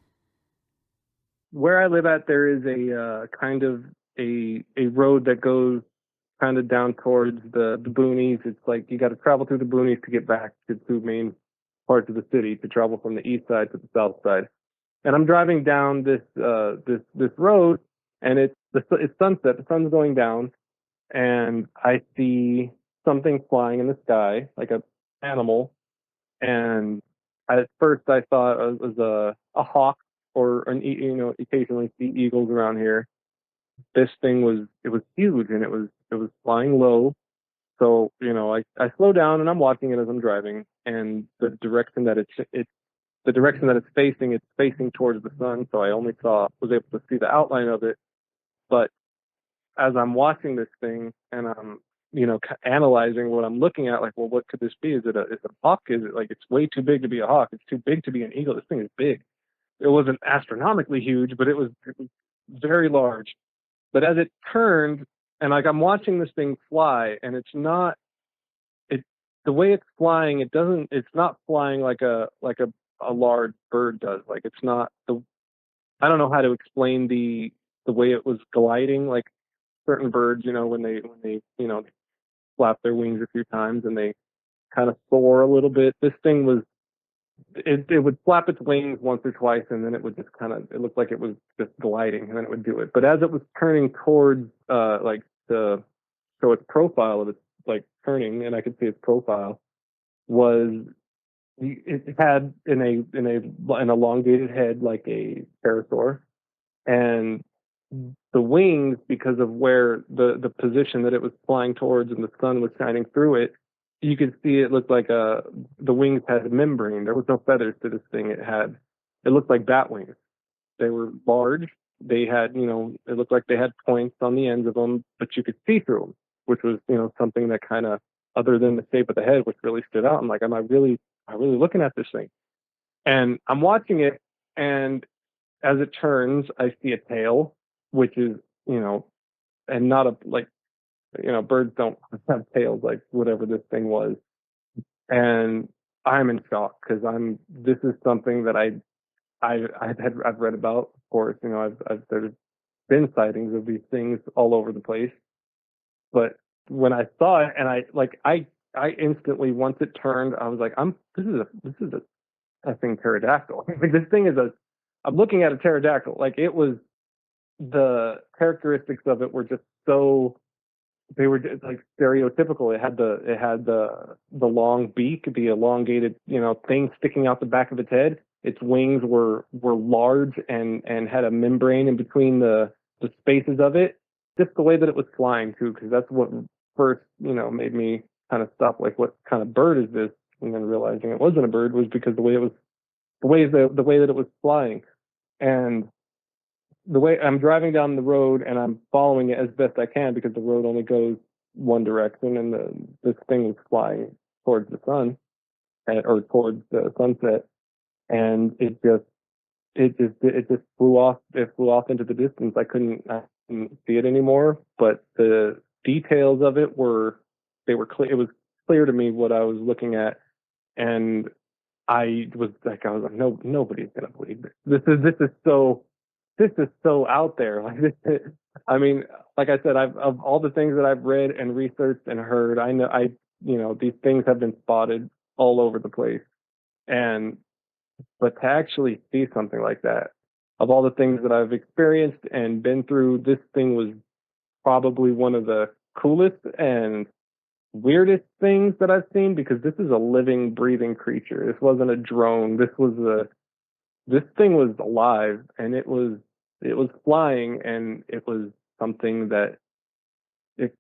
Where I live at, there is a kind of a road that goes kind of down towards the boonies. It's like you got to travel through the boonies to get back to two main parts of the city, to travel from the east side to the south side. And I'm driving down this road, and it's sunset. The sun's going down, and I see something flying in the sky, like an animal. And at first, I thought it was a hawk, or occasionally see eagles around here. This thing was huge, and it was flying low. So I slow down, and I'm watching it as I'm driving, and the direction that it's facing towards the sun. So I only was able to see the outline of it, but as I'm watching this thing and I'm, analyzing what I'm looking at, like, well, what could this be? Is it a hawk? Is it like, it's way too big to be a hawk? It's too big to be an eagle. This thing is big. It wasn't astronomically huge, but it was very large. But as it turned, and like I'm watching this thing fly, and it's not it the way it's flying. It's not flying like a large bird does. Like it's not the. I don't know how to explain the way it was gliding. Like certain birds, when they flap their wings a few times and they kind of soar a little bit. This thing was it would flap its wings once or twice, and then it would just it looked like it was just gliding, and then it would do it. But as it was turning towards like the so its profile of its like turning, and I could see its profile was it had an elongated head like a pterosaur, and the wings, because of where the position that it was flying towards and the sun was shining through it, you could see it looked like the wings had a membrane. There was no feathers to this thing. It looked like bat wings. They were large. They had, it looked like they had points on the ends of them, but you could see through them, which was, something that kind of, other than the shape of the head, which really stood out. I'm like, am I really looking at this thing? And I'm watching it, and as it turns, I see a tail, which is, and not a, like, birds don't have tails like whatever this thing was. And I'm in shock because this is something that I've read about. Of course, there's been sightings of these things all over the place. But when I saw it, and I instantly, once it turned, I was like, this is a effing pterodactyl. Like this thing I'm looking at a pterodactyl. Like it was, the characteristics of it were just so, they were just like stereotypical. It had the long beak, the elongated, thing sticking out the back of its head. Its wings were large and had a membrane in between the spaces of it. Just the way that it was flying too, because that's what first, made me kind of stop, like, what kind of bird is this? And then realizing it wasn't a bird was because the way that it was flying. And the way I'm driving down the road and I'm following it as best I can, because the road only goes one direction, and this thing was flying towards the sun, or towards the sunset, and it just flew off. It flew off into the distance. I couldn't see it anymore, but the details of it were clear. It was clear to me what I was looking at, and I was like, no, nobody's gonna believe this. This is so out there. Like this, I mean, like I said, of all the things that I've read and researched and heard, I know these things have been spotted all over the place. But to actually see something like that, of all the things that I've experienced and been through, this thing was probably one of the coolest and weirdest things that I've seen, because this is a living, breathing creature. This wasn't a drone. This thing was alive, and it was flying, and it was something that you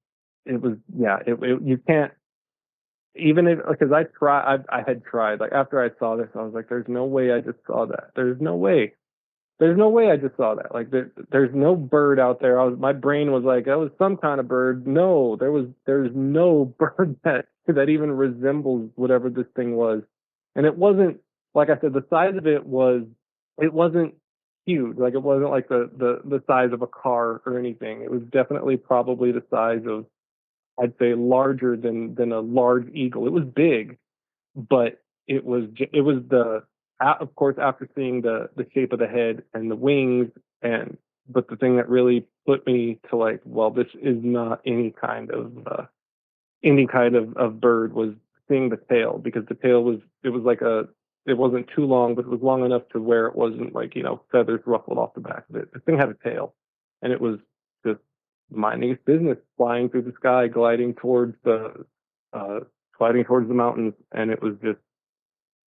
can't, even if, because I had tried, like, after I saw this, I was like, there's no way I just saw that. There's no way I just saw that. Like there's no bird out there. My brain was like, that was some kind of bird. No, there's no bird that even resembles whatever this thing was. And it wasn't, like I said, the size of it wasn't huge. Like it wasn't like the size of a car or anything. It was definitely probably the size of, I'd say, larger than a large eagle. It was big, but it was of course, after seeing the shape of the head and the wings, but the thing that really put me to, like, well, this is not any kind of bird, was seeing the tail, because the tail it wasn't too long, but it was long enough to where it wasn't like, feathers ruffled off the back of it. The thing had a tail, and it was just minding its business, flying through the sky, gliding towards the mountains, and it was just,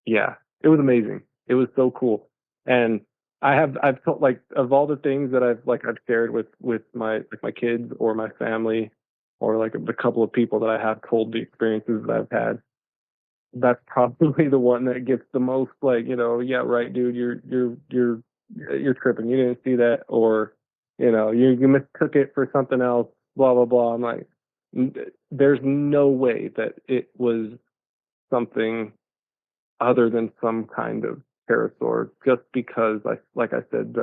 yeah, it was amazing. It was so cool. And I've told, like, of all the things that I've shared with my kids or my family, or like the couple of people that I have told the experiences that I've had, that's probably the one that gets the most, like, yeah, right, dude, you're tripping. You didn't see that, or you mistook it for something else. blah, blah, blah. I'm like, there's no way that it was something other than some kind of pterosaur, just because, like I said,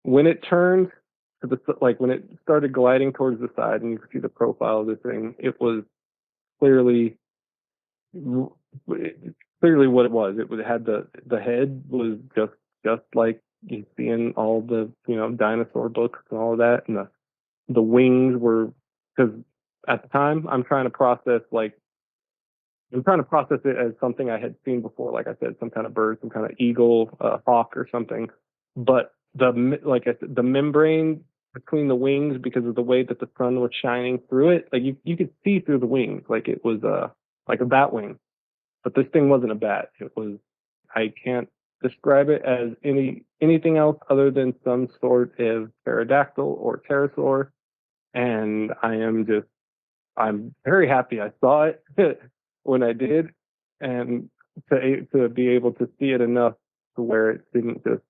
when it turned to when it started gliding towards the side and you could see the profile of the thing, it was clearly what it was. It had the head was just like you see in all the dinosaur books and all of that, and the wings were, because at the time I'm trying to process it as something I had seen before, like I said, some kind of bird, some kind of eagle, hawk or something. But like I said, the membrane between the wings, because of the way that the sun was shining through it, like you could see through the wings, like it was like a bat wing. But this thing wasn't a bat. It was, I can't describe it as anything else other than some sort of pterodactyl or pterosaur. And I'm very happy I saw it when I did, and to be able to see it enough to where it didn't just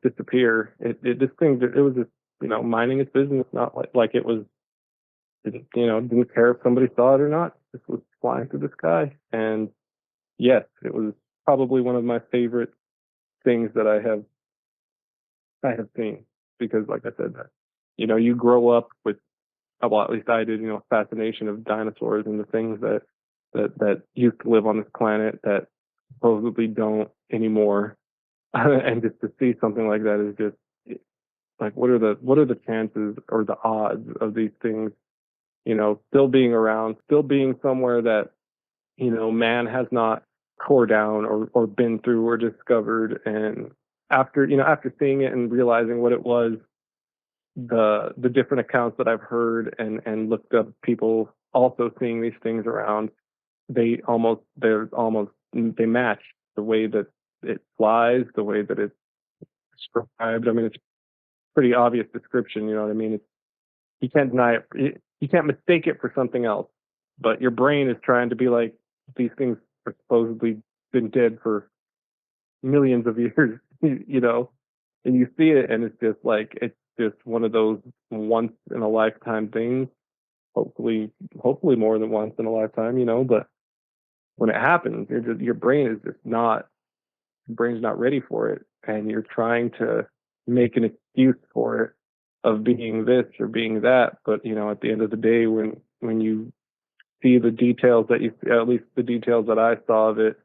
disappear. It was just minding its business, not like it was didn't care if somebody saw it or not. It was flying through the sky, and yes, it was probably one of my favorite things that I have seen, because like I said, you grow up with, well, at least I did, fascination of dinosaurs and the things that used to live on this planet that supposedly don't anymore. And just to see something like that is just like, what are the chances or the odds of these things, still being around, still being somewhere that, man has not tore down or been through or discovered. And after seeing it and realizing what it was, the different accounts that I've heard and looked up, people also seeing these things around, they match the way that it flies, the way that it's described. I mean, it's pretty obvious description, you know what I mean? You can't deny it. You can't mistake it for something else. But your brain is trying to be like, these things are supposedly been dead for millions of years, and you see it, and it's just one of those once in a lifetime things. Hopefully more than once in a lifetime, but when it happens, your brain is just not, your brain's not ready for it, and you're trying to make an excuse for it of being this or being that. But at the end of the day, when you see the details that you see, at least the details that I saw of it,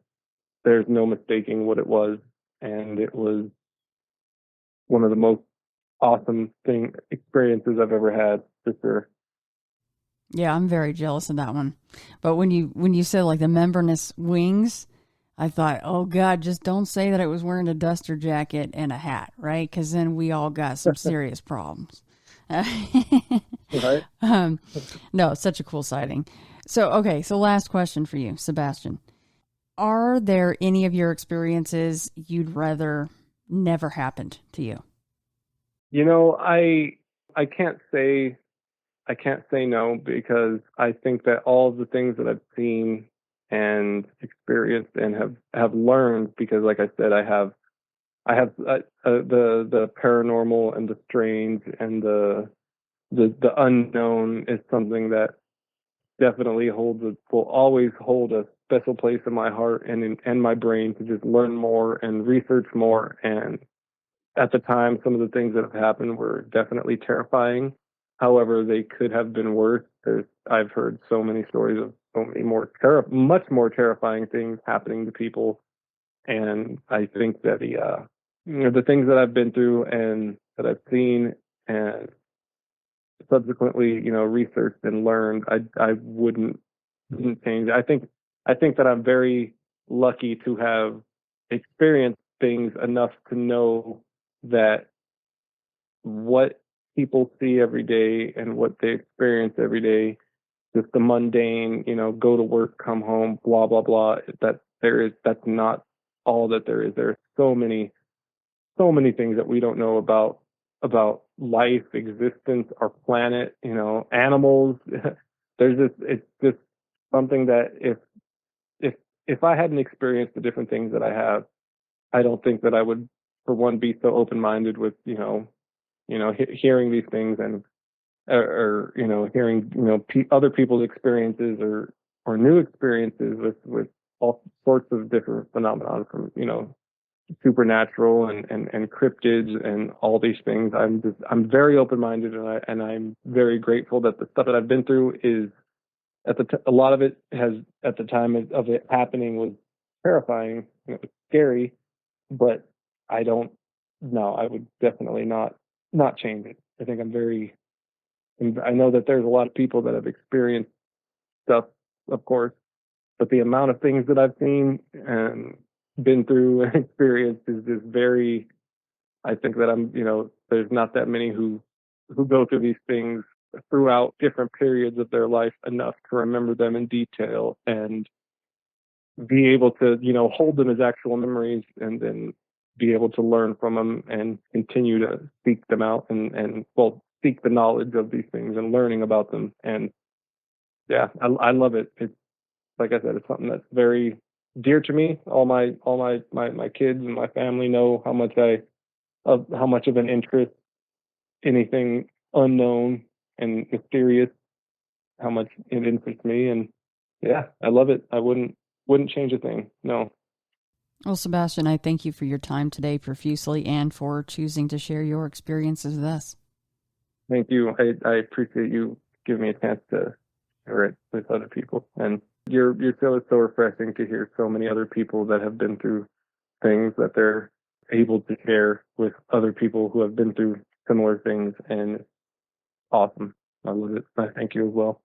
there's no mistaking what it was, and it was one of the most awesome experiences I've ever had, for sure. Yeah, I'm very jealous of that one. But when you said like the membranous wings, I thought, oh God, just don't say that it was wearing a duster jacket and a hat, right? Because then we all got some serious problems. Right? No, such a cool sighting. So, okay, so last question for you, Sebastian. Are there any of your experiences you'd rather never happened to you? I can't say no, because I think that all of the things that I've seen and experienced and have learned, because like I said, I have the paranormal and the strange and the unknown is something that definitely will always hold a special place in my heart and my brain, to just learn more and research more. And at the time, some of the things that have happened were definitely terrifying. However, they could have been worse. I've heard so many stories of so many much more terrifying things happening to people. And I think that the things that I've been through and that I've seen and subsequently, researched and learned, I wouldn't change it. I think that I'm very lucky to have experienced things enough to know that what people see every day and what they experience every day, just the mundane, go to work, come home, blah blah blah, that's not all that there is. There are so many things that we don't know about life, existence, our planet, animals. It's just something that if I hadn't experienced the different things that I have, I don't think that I would, for one, be so open-minded with, hearing these things or hearing other people's experiences or new experiences with all sorts of different phenomena, from supernatural and cryptids and all these things. I'm very open-minded, and I'm very grateful that the stuff that I've been through is a lot of it has, at the time of it happening, was terrifying. It was scary, but I would definitely not change it. I think I know that there's a lot of people that have experienced stuff, of course, but the amount of things that I've seen and been through and experienced is just very, I think that there's not that many who go through these things throughout different periods of their life enough to remember them in detail and be able to, hold them as actual memories, and then be able to learn from them and continue to seek them out and seek the knowledge of these things and learning about them. And yeah, I love it. It's, like I said, it's something that's very dear to me. All my kids and my family know how much of an interest anything unknown and mysterious, how much it interests me. And yeah, I love it. I wouldn't change a thing. No. Well, Sebastian, I thank you for your time today profusely and for choosing to share your experiences with us. Thank you. I appreciate you giving me a chance to share it with other people. And your show is so refreshing to hear so many other people that have been through things that they're able to share with other people who have been through similar things. And it's awesome. I love it. I thank you as well.